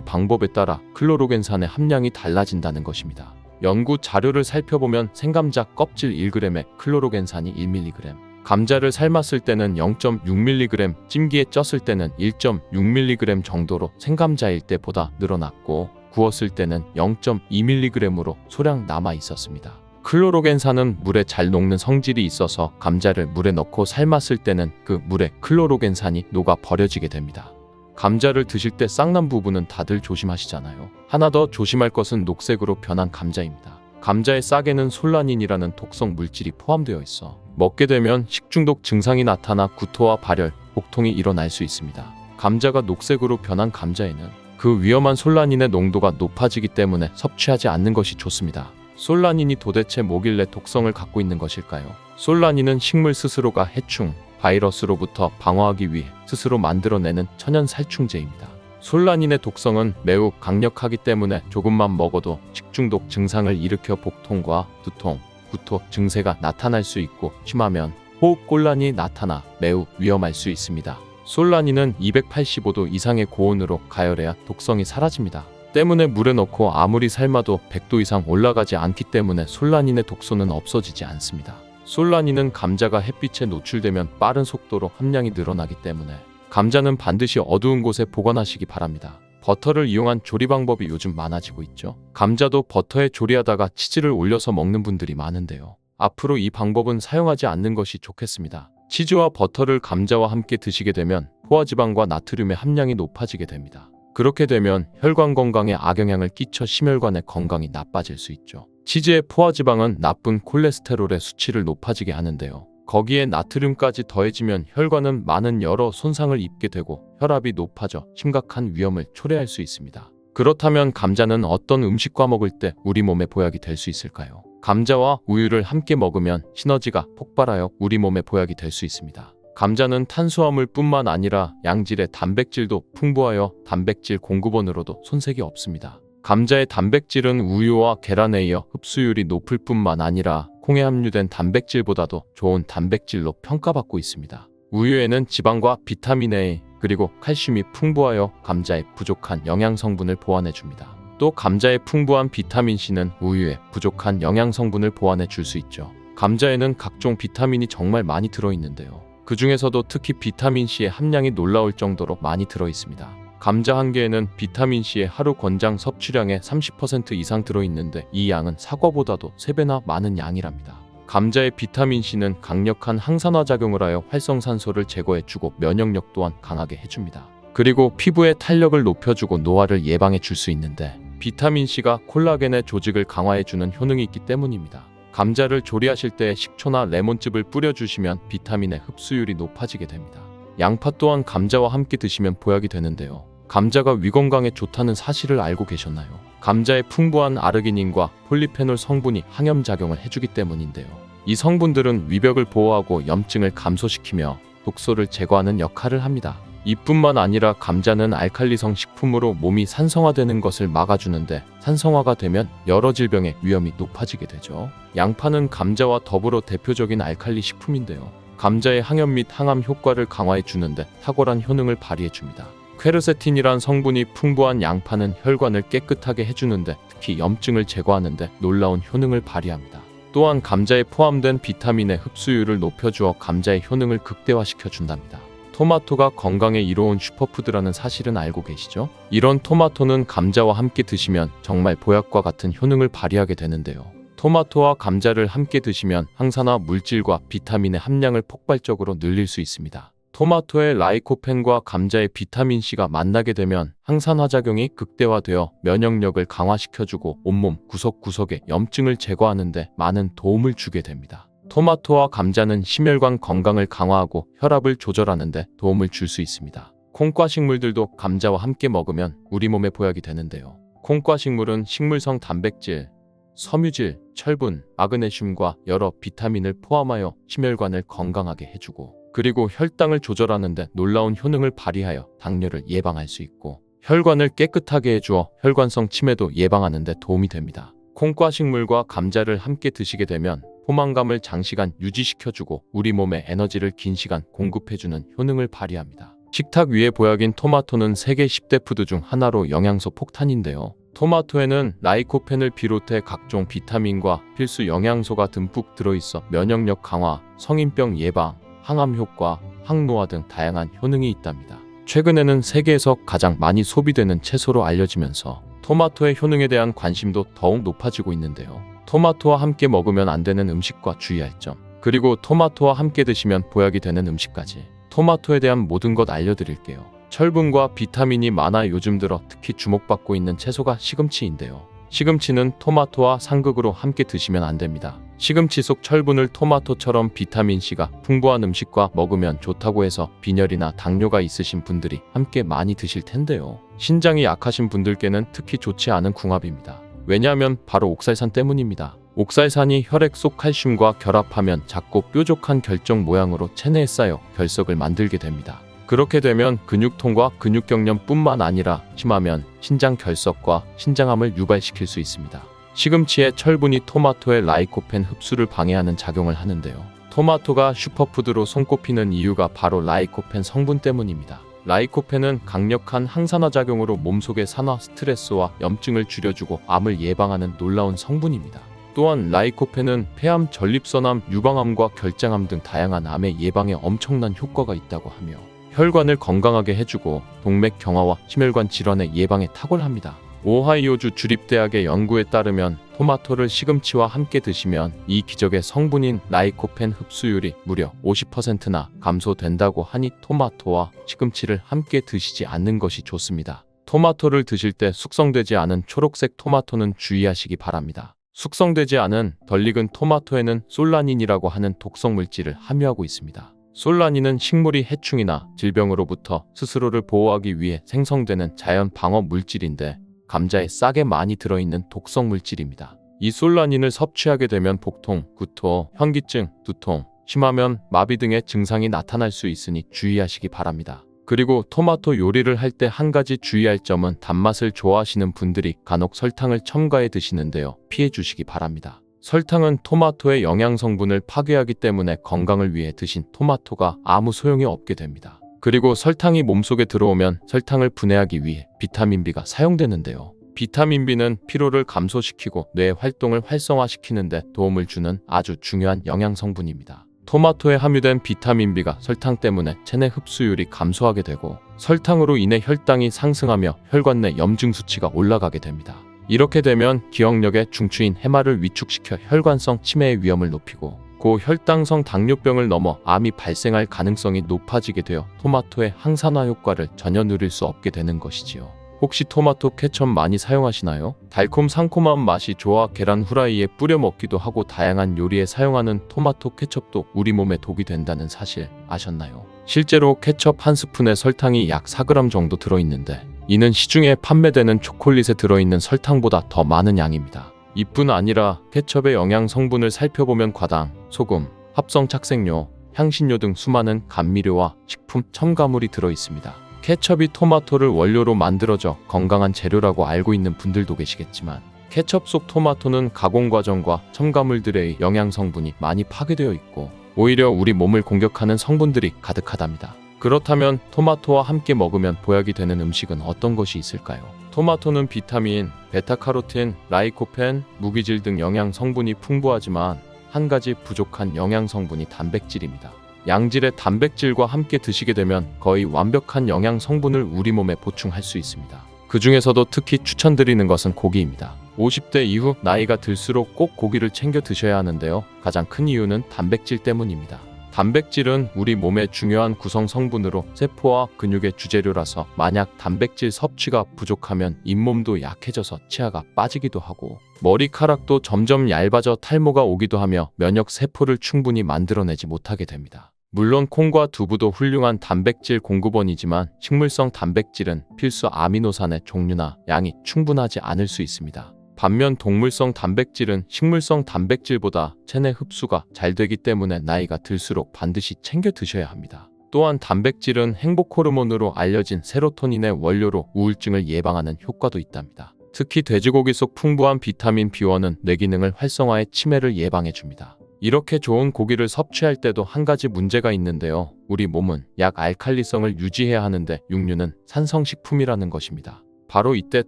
방법에 따라 클로로겐산의 함량이 달라진다는 것입니다. 연구 자료를 살펴보면 생감자 껍질 1g에 클로로겐산이 1mg, 감자를 삶았을 때는 0.6mg, 찜기에 쪘을 때는 1.6mg 정도로 생감자일 때보다 늘어났고 구웠을 때는 0.2mg으로 소량 남아 있었습니다. 클로로겐산은 물에 잘 녹는 성질이 있어서 감자를 물에 넣고 삶았을 때는 그 물에 클로로겐산이 녹아 버려지게 됩니다. 감자를 드실 때 쌍난 부분은 다들 조심하시잖아요. 하나 더 조심할 것은 녹색으로 변한 감자입니다. 감자의 싹에는 솔라닌이라는 독성 물질이 포함되어 있어 먹게 되면 식중독 증상이 나타나 구토와 발열, 복통이 일어날 수 있습니다. 감자가 녹색으로 변한 감자에는 그 위험한 솔라닌의 농도가 높아지기 때문에 섭취하지 않는 것이 좋습니다. 솔라닌이 도대체 뭐길래 독성을 갖고 있는 것일까요? 솔라닌은 식물 스스로가 해충, 바이러스로부터 방어하기 위해 스스로 만들어내는 천연 살충제입니다. 솔라닌의 독성은 매우 강력하기 때문에 조금만 먹어도 식중독 증상을 일으켜 복통과 두통, 구토 증세가 나타날 수 있고 심하면 호흡곤란이 나타나 매우 위험할 수 있습니다. 솔라닌은 285도 이상의 고온으로 가열해야 독성이 사라집니다. 때문에 물에 넣고 아무리 삶아도 100도 이상 올라가지 않기 때문에 솔라닌의 독소는 없어지지 않습니다. 솔라닌은 감자가 햇빛에 노출되면 빠른 속도로 함량이 늘어나기 때문에 감자는 반드시 어두운 곳에 보관하시기 바랍니다. 버터를 이용한 조리 방법이 요즘 많아지고 있죠. 감자도 버터에 조리하다가 치즈를 올려서 먹는 분들이 많은데요. 앞으로 이 방법은 사용하지 않는 것이 좋겠습니다. 치즈와 버터를 감자와 함께 드시게 되면 포화지방과 나트륨의 함량이 높아지게 됩니다. 그렇게 되면 혈관 건강에 악영향을 끼쳐 심혈관의 건강이 나빠질 수 있죠. 치즈의 포화지방은 나쁜 콜레스테롤의 수치를 높아지게 하는데요. 거기에 나트륨까지 더해지면 혈관은 많은 여러 손상을 입게 되고 혈압이 높아져 심각한 위험을 초래할 수 있습니다. 그렇다면 감자는 어떤 음식과 먹을 때 우리 몸에 보약이 될 수 있을까요? 감자와 우유를 함께 먹으면 시너지가 폭발하여 우리 몸에 보약이 될 수 있습니다. 감자는 탄수화물뿐만 아니라 양질의 단백질도 풍부하여 단백질 공급원으로도 손색이 없습니다. 감자의 단백질은 우유와 계란에 이어 흡수율이 높을 뿐만 아니라 콩에 함유된 단백질보다도 좋은 단백질로 평가받고 있습니다. 우유에는 지방과 비타민 A 그리고 칼슘이 풍부하여 감자의 부족한 영양 성분을 보완해 줍니다. 또 감자의 풍부한 비타민 C는 우유의 부족한 영양 성분을 보완해 줄 수 있죠. 감자에는 각종 비타민이 정말 많이 들어 있는데요. 그 중에서도 특히 비타민 C의 함량이 놀라울 정도로 많이 들어 있습니다. 감자 한 개에는 비타민 C의 하루 권장 섭취량의 30% 이상 들어있는데 이 양은 사과보다도 3배나 많은 양이랍니다. 감자의 비타민 C는 강력한 항산화 작용을 하여 활성산소를 제거해주고 면역력 또한 강하게 해줍니다. 그리고 피부의 탄력을 높여주고 노화를 예방해 줄 수 있는데 비타민 C가 콜라겐의 조직을 강화해주는 효능이 있기 때문입니다. 감자를 조리하실 때 식초나 레몬즙을 뿌려주시면 비타민의 흡수율이 높아지게 됩니다. 양파 또한 감자와 함께 드시면 보약이 되는데요. 감자가 위 건강에 좋다는 사실을 알고 계셨나요? 감자의 풍부한 아르기닌과 폴리페놀 성분이 항염작용을 해주기 때문인데요. 이 성분들은 위벽을 보호하고 염증을 감소시키며 독소를 제거하는 역할을 합니다. 이뿐만 아니라 감자는 알칼리성 식품으로 몸이 산성화되는 것을 막아주는데 산성화가 되면 여러 질병의 위험이 높아지게 되죠. 양파는 감자와 더불어 대표적인 알칼리 식품인데요. 감자의 항염 및 항암 효과를 강화해 주는데 탁월한 효능을 발휘해 줍니다. 퀘르세틴이란 성분이 풍부한 양파는 혈관을 깨끗하게 해주는데 특히 염증을 제거하는데 놀라운 효능을 발휘합니다. 또한 감자에 포함된 비타민의 흡수율을 높여주어 감자의 효능을 극대화시켜 준답니다. 토마토가 건강에 이로운 슈퍼푸드라는 사실은 알고 계시죠? 이런 토마토는 감자와 함께 드시면 정말 보약과 같은 효능을 발휘하게 되는데요. 토마토와 감자를 함께 드시면 항산화 물질과 비타민의 함량을 폭발적으로 늘릴 수 있습니다. 토마토의 라이코펜과 감자의 비타민C가 만나게 되면 항산화작용이 극대화되어 면역력을 강화시켜주고 온몸 구석구석의 염증을 제거하는 데 많은 도움을 주게 됩니다. 토마토와 감자는 심혈관 건강을 강화하고 혈압을 조절하는 데 도움을 줄 수 있습니다. 콩과 식물들도 감자와 함께 먹으면 우리 몸에 보약이 되는데요. 콩과 식물은 식물성 단백질, 섬유질, 철분, 마그네슘과 여러 비타민을 포함하여 심혈관을 건강하게 해주고 그리고 혈당을 조절하는 데 놀라운 효능을 발휘하여 당뇨를 예방할 수 있고 혈관을 깨끗하게 해주어 혈관성 치매도 예방하는 데 도움이 됩니다. 콩과 식물과 감자를 함께 드시게 되면 포만감을 장시간 유지시켜주고 우리 몸에 에너지를 긴 시간 공급해주는 효능을 발휘합니다. 식탁 위에 보약인 토마토는 세계 10대 푸드 중 하나로 영양소 폭탄인데요. 토마토에는 라이코펜을 비롯해 각종 비타민과 필수 영양소가 듬뿍 들어있어 면역력 강화, 성인병 예방, 항암 효과, 항노화 등 다양한 효능이 있답니다. 최근에는 세계에서 가장 많이 소비되는 채소로 알려지면서 토마토의 효능에 대한 관심도 더욱 높아지고 있는데요. 토마토와 함께 먹으면 안 되는 음식과 주의할 점, 그리고 토마토와 함께 드시면 보약이 되는 음식까지 토마토에 대한 모든 것 알려드릴게요. 철분과 비타민이 많아 요즘 들어 특히 주목받고 있는 채소가 시금치인데요. 시금치는 토마토와 상극으로 함께 드시면 안 됩니다. 시금치 속 철분을 토마토처럼 비타민C가 풍부한 음식과 먹으면 좋다고 해서 빈혈이나 당뇨가 있으신 분들이 함께 많이 드실 텐데요. 신장이 약하신 분들께는 특히 좋지 않은 궁합입니다. 왜냐하면 바로 옥살산 때문입니다. 옥살산이 혈액 속 칼슘과 결합하면 작고 뾰족한 결정 모양으로 체내에 쌓여 결석을 만들게 됩니다. 그렇게 되면 근육통과 근육경련뿐만 아니라 심하면 신장 결석과 신장암을 유발시킬 수 있습니다. 시금치의 철분이 토마토의 라이코펜 흡수를 방해하는 작용을 하는데요. 토마토가 슈퍼푸드로 손꼽히는 이유가 바로 라이코펜 성분 때문입니다. 라이코펜은 강력한 항산화 작용으로 몸속의 산화 스트레스와 염증을 줄여주고 암을 예방하는 놀라운 성분입니다. 또한 라이코펜은 폐암, 전립선암, 유방암과 결장암 등 다양한 암의 예방에 엄청난 효과가 있다고 하며 혈관을 건강하게 해주고 동맥 경화와 심혈관 질환의 예방에 탁월합니다. 오하이오주 주립대학의 연구에 따르면 토마토를 시금치와 함께 드시면 이 기적의 성분인 라이코펜 흡수율이 무려 50%나 감소된다고 하니 토마토와 시금치를 함께 드시지 않는 것이 좋습니다. 토마토를 드실 때 숙성되지 않은 초록색 토마토는 주의하시기 바랍니다. 숙성되지 않은 덜 익은 토마토에는 솔라닌이라고 하는 독성 물질을 함유하고 있습니다. 솔라닌은 식물이 해충이나 질병으로부터 스스로를 보호하기 위해 생성되는 자연 방어 물질인데 감자에 싹에 많이 들어있는 독성 물질입니다. 이 솔라닌을 섭취하게 되면 복통, 구토, 현기증, 두통, 심하면 마비 등의 증상이 나타날 수 있으니 주의하시기 바랍니다. 그리고 토마토 요리를 할 때 한 가지 주의할 점은 단맛을 좋아하시는 분들이 간혹 설탕을 첨가해 드시는데요. 피해 주시기 바랍니다. 설탕은 토마토의 영양 성분을 파괴하기 때문에 건강을 위해 드신 토마토가 아무 소용이 없게 됩니다. 그리고 설탕이 몸속에 들어오면 설탕을 분해하기 위해 비타민 B가 사용되는데요. 비타민 B는 피로를 감소시키고 뇌 활동을 활성화시키는 데 도움을 주는 아주 중요한 영양 성분입니다. 토마토에 함유된 비타민 B가 설탕 때문에 체내 흡수율이 감소하게 되고 설탕으로 인해 혈당이 상승하며 혈관 내 염증 수치가 올라가게 됩니다. 이렇게 되면 기억력의 중추인 해마를 위축시켜 혈관성 치매의 위험을 높이고 고혈당성 당뇨병을 넘어 암이 발생할 가능성이 높아지게 되어 토마토의 항산화 효과를 전혀 누릴 수 없게 되는 것이지요. 혹시 토마토 케첩 많이 사용하시나요? 달콤 상콤한 맛이 좋아 계란 후라이에 뿌려 먹기도 하고 다양한 요리에 사용하는 토마토 케첩도 우리 몸에 독이 된다는 사실 아셨나요? 실제로 케첩 한 스푼에 설탕이 약 4g 정도 들어있는데 이는 시중에 판매되는 초콜릿에 들어있는 설탕보다 더 많은 양입니다. 이뿐 아니라 케첩의 영양 성분을 살펴보면 과당, 소금, 합성 착색료, 향신료 등 수많은 감미료와 식품 첨가물이 들어있습니다. 케첩이 토마토를 원료로 만들어져 건강한 재료라고 알고 있는 분들도 계시겠지만 케첩 속 토마토는 가공 과정과 첨가물들의 영양 성분이 많이 파괴되어 있고 오히려 우리 몸을 공격하는 성분들이 가득하답니다. 그렇다면 토마토와 함께 먹으면 보약이 되는 음식은 어떤 것이 있을까요? 토마토는 비타민, 베타카로틴, 라이코펜, 무기질 등 영양 성분이 풍부하지만 한 가지 부족한 영양 성분이 단백질입니다. 양질의 단백질과 함께 드시게 되면 거의 완벽한 영양 성분을 우리 몸에 보충할 수 있습니다. 그 중에서도 특히 추천드리는 것은 고기입니다. 50대 이후 나이가 들수록 꼭 고기를 챙겨 드셔야 하는데요. 가장 큰 이유는 단백질 때문입니다. 단백질은 우리 몸의 중요한 구성 성분으로 세포와 근육의 주재료라서 만약 단백질 섭취가 부족하면 잇몸도 약해져서 치아가 빠지기도 하고 머리카락도 점점 얇아져 탈모가 오기도 하며 면역 세포를 충분히 만들어내지 못하게 됩니다. 물론 콩과 두부도 훌륭한 단백질 공급원이지만 식물성 단백질은 필수 아미노산의 종류나 양이 충분하지 않을 수 있습니다. 반면 동물성 단백질은 식물성 단백질보다 체내 흡수가 잘 되기 때문에 나이가 들수록 반드시 챙겨 드셔야 합니다. 또한 단백질은 행복 호르몬으로 알려진 세로토닌의 원료로 우울증을 예방하는 효과도 있답니다. 특히 돼지고기 속 풍부한 비타민 B1은 뇌 기능을 활성화해 치매를 예방해 줍니다. 이렇게 좋은 고기를 섭취할 때도 한 가지 문제가 있는데요. 우리 몸은 약 알칼리성을 유지해야 하는데 육류는 산성식품이라는 것입니다. 바로 이때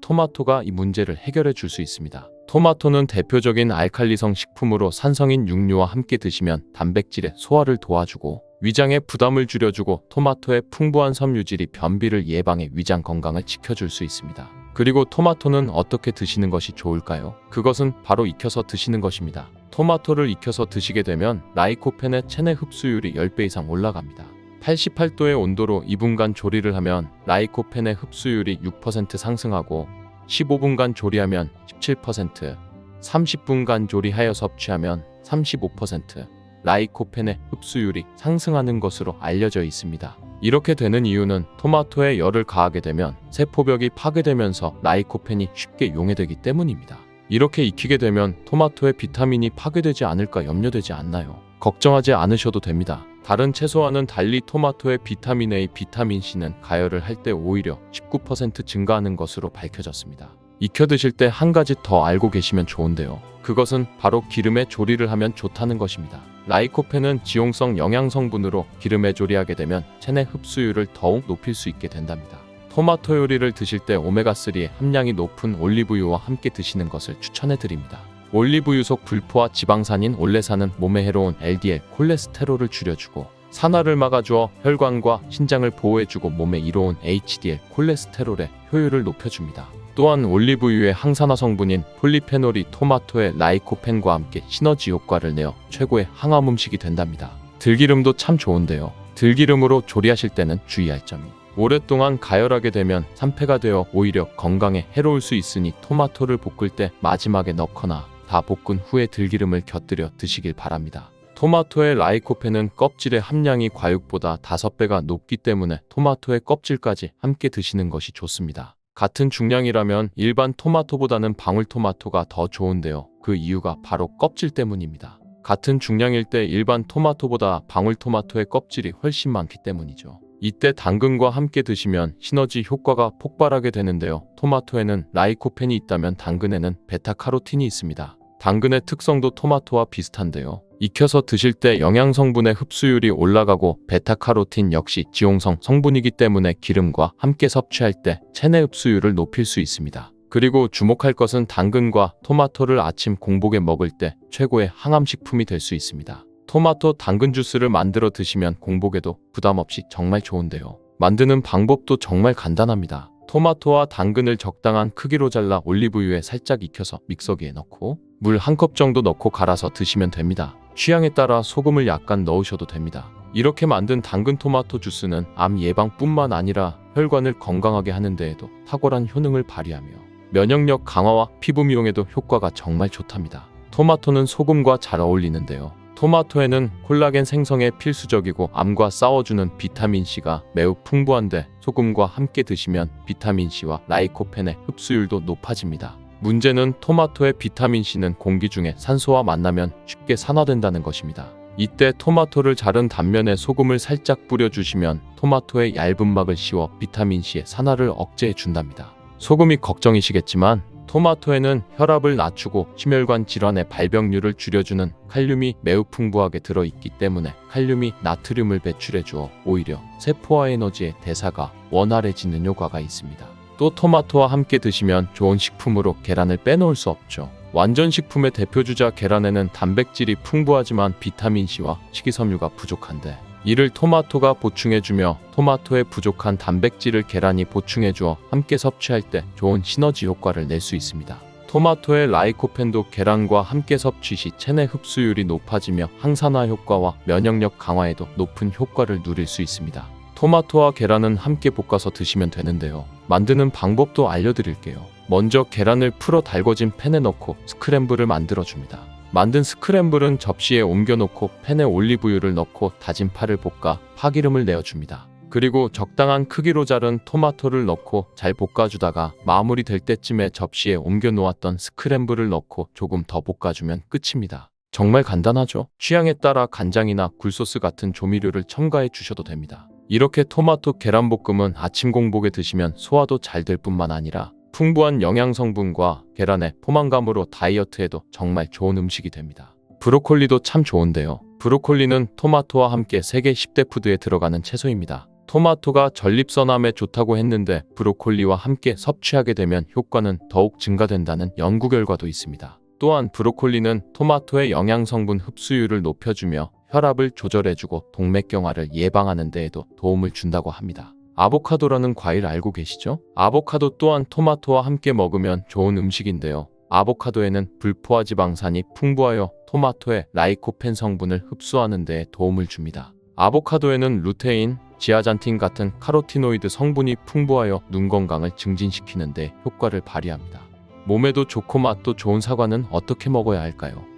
토마토가 이 문제를 해결해 줄 수 있습니다. 토마토는 대표적인 알칼리성 식품으로 산성인 육류와 함께 드시면 단백질의 소화를 도와주고 위장의 부담을 줄여주고 토마토의 풍부한 섬유질이 변비를 예방해 위장 건강을 지켜줄 수 있습니다. 그리고 토마토는 어떻게 드시는 것이 좋을까요? 그것은 바로 익혀서 드시는 것입니다. 토마토를 익혀서 드시게 되면 라이코펜의 체내 흡수율이 10배 이상 올라갑니다. 88도의 온도로 2분간 조리를 하면 라이코펜의 흡수율이 6% 상승하고 15분간 조리하면 17%, 30분간 조리하여 섭취하면 35% 라이코펜의 흡수율이 상승하는 것으로 알려져 있습니다. 이렇게 되는 이유는 토마토에 열을 가하게 되면 세포벽이 파괴되면서 라이코펜이 쉽게 용해되기 때문입니다. 이렇게 익히게 되면 토마토의 비타민이 파괴되지 않을까 염려되지 않나요? 걱정하지 않으셔도 됩니다. 다른 채소와는 달리 토마토의 비타민 A, 비타민 C는 가열을 할 때 오히려 19% 증가하는 것으로 밝혀졌습니다. 익혀 드실 때 한 가지 더 알고 계시면 좋은데요. 그것은 바로 기름에 조리를 하면 좋다는 것입니다. 라이코펜은 지용성 영양 성분으로 기름에 조리하게 되면 체내 흡수율을 더욱 높일 수 있게 된답니다. 토마토 요리를 드실 때 오메가3의 함량이 높은 올리브유와 함께 드시는 것을 추천해 드립니다. 올리브유 속 불포화 지방산인 올레산은 몸에 해로운 LDL 콜레스테롤을 줄여주고 산화를 막아주어 혈관과 신장을 보호해주고 몸에 이로운 HDL 콜레스테롤의 효율을 높여줍니다. 또한 올리브유의 항산화 성분인 폴리페놀이 토마토의 라이코펜과 함께 시너지 효과를 내어 최고의 항암 음식이 된답니다. 들기름도 참 좋은데요. 들기름으로 조리하실 때는 주의할 점이 오랫동안 가열하게 되면 산패가 되어 오히려 건강에 해로울 수 있으니 토마토를 볶을 때 마지막에 넣거나 다 볶은 후에 들기름을 곁들여 드시길 바랍니다. 토마토의 라이코펜은 껍질의 함량이 과육보다 5배가 높기 때문에 토마토의 껍질까지 함께 드시는 것이 좋습니다. 같은 중량이라면 일반 토마토보다는 방울토마토가 더 좋은데요. 그 이유가 바로 껍질 때문입니다. 같은 중량일 때 일반 토마토보다 방울토마토의 껍질이 훨씬 많기 때문이죠. 이때 당근과 함께 드시면 시너지 효과가 폭발하게 되는데요. 토마토에는 라이코펜이 있다면 당근에는 베타카로틴이 있습니다. 당근의 특성도 토마토와 비슷한데요. 익혀서 드실 때 영양 성분의 흡수율이 올라가고 베타카로틴 역시 지용성 성분이기 때문에 기름과 함께 섭취할 때 체내 흡수율을 높일 수 있습니다. 그리고 주목할 것은 당근과 토마토를 아침 공복에 먹을 때 최고의 항암식품이 될 수 있습니다. 토마토 당근 주스를 만들어 드시면 공복에도 부담 없이 정말 좋은데요. 만드는 방법도 정말 간단합니다. 토마토와 당근을 적당한 크기로 잘라 올리브유에 살짝 익혀서 믹서기에 넣고 물 1컵 정도 넣고 갈아서 드시면 됩니다. 취향에 따라 소금을 약간 넣으셔도 됩니다. 이렇게 만든 당근 토마토 주스는 암 예방뿐만 아니라 혈관을 건강하게 하는 데에도 탁월한 효능을 발휘하며 면역력 강화와 피부 미용에도 효과가 정말 좋답니다. 토마토는 소금과 잘 어울리는데요. 토마토에는 콜라겐 생성에 필수적이고 암과 싸워주는 비타민C가 매우 풍부한데 소금과 함께 드시면 비타민C와 라이코펜의 흡수율도 높아집니다. 문제는 토마토의 비타민C는 공기 중에 산소와 만나면 쉽게 산화된다는 것입니다. 이때 토마토를 자른 단면에 소금을 살짝 뿌려주시면 토마토의 얇은 막을 씌워 비타민C의 산화를 억제해 준답니다. 소금이 걱정이시겠지만 토마토에는 혈압을 낮추고 심혈관 질환의 발병률을 줄여주는 칼륨이 매우 풍부하게 들어있기 때문에 칼륨이 나트륨을 배출해 주어 오히려 세포와 에너지의 대사가 원활해지는 효과가 있습니다. 또 토마토와 함께 드시면 좋은 식품으로 계란을 빼놓을 수 없죠. 완전 식품의 대표주자 계란에는 단백질이 풍부하지만 비타민C와 식이섬유가 부족한데 이를 토마토가 보충해주며 토마토의 부족한 단백질을 계란이 보충해주어 함께 섭취할 때 좋은 시너지 효과를 낼 수 있습니다. 토마토의 라이코펜도 계란과 함께 섭취 시 체내 흡수율이 높아지며 항산화 효과와 면역력 강화에도 높은 효과를 누릴 수 있습니다. 토마토와 계란은 함께 볶아서 드시면 되는데요. 만드는 방법도 알려드릴게요. 먼저 계란을 풀어 달궈진 팬에 넣고 스크램블을 만들어줍니다. 만든 스크램블은 접시에 옮겨놓고 팬에 올리브유를 넣고 다진 파를 볶아 파기름을 내어줍니다. 그리고 적당한 크기로 자른 토마토를 넣고 잘 볶아주다가 마무리 될 때쯤에 접시에 옮겨 놓았던 스크램블을 넣고 조금 더 볶아주면 끝입니다. 정말 간단하죠? 취향에 따라 간장이나 굴소스 같은 조미료를 첨가해 주셔도 됩니다. 이렇게 토마토 계란볶음은 아침 공복에 드시면 소화도 잘 될 뿐만 아니라 풍부한 영양 성분과 계란의 포만감으로 다이어트에도 정말 좋은 음식이 됩니다. 브로콜리도 참 좋은데요. 브로콜리는 토마토와 함께 세계 10대 푸드에 들어가는 채소입니다. 토마토가 전립선암에 좋다고 했는데 브로콜리와 함께 섭취하게 되면 효과는 더욱 증가된다는 연구 결과도 있습니다. 또한 브로콜리는 토마토의 영양 성분 흡수율을 높여주며 혈압을 조절해주고 동맥경화를 예방하는 데에도 도움을 준다고 합니다. 아보카도라는 과일 알고 계시죠? 아보카도 또한 토마토와 함께 먹으면 좋은 음식인데요. 아보카도에는 불포화 지방산이 풍부하여 토마토의 라이코펜 성분을 흡수하는 데 도움을 줍니다. 아보카도에는 루테인, 지아잔틴 같은 카로티노이드 성분이 풍부하여 눈 건강을 증진시키는 데 효과를 발휘합니다. 몸에도 좋고 맛도 좋은 사과는 어떻게 먹어야 할까요?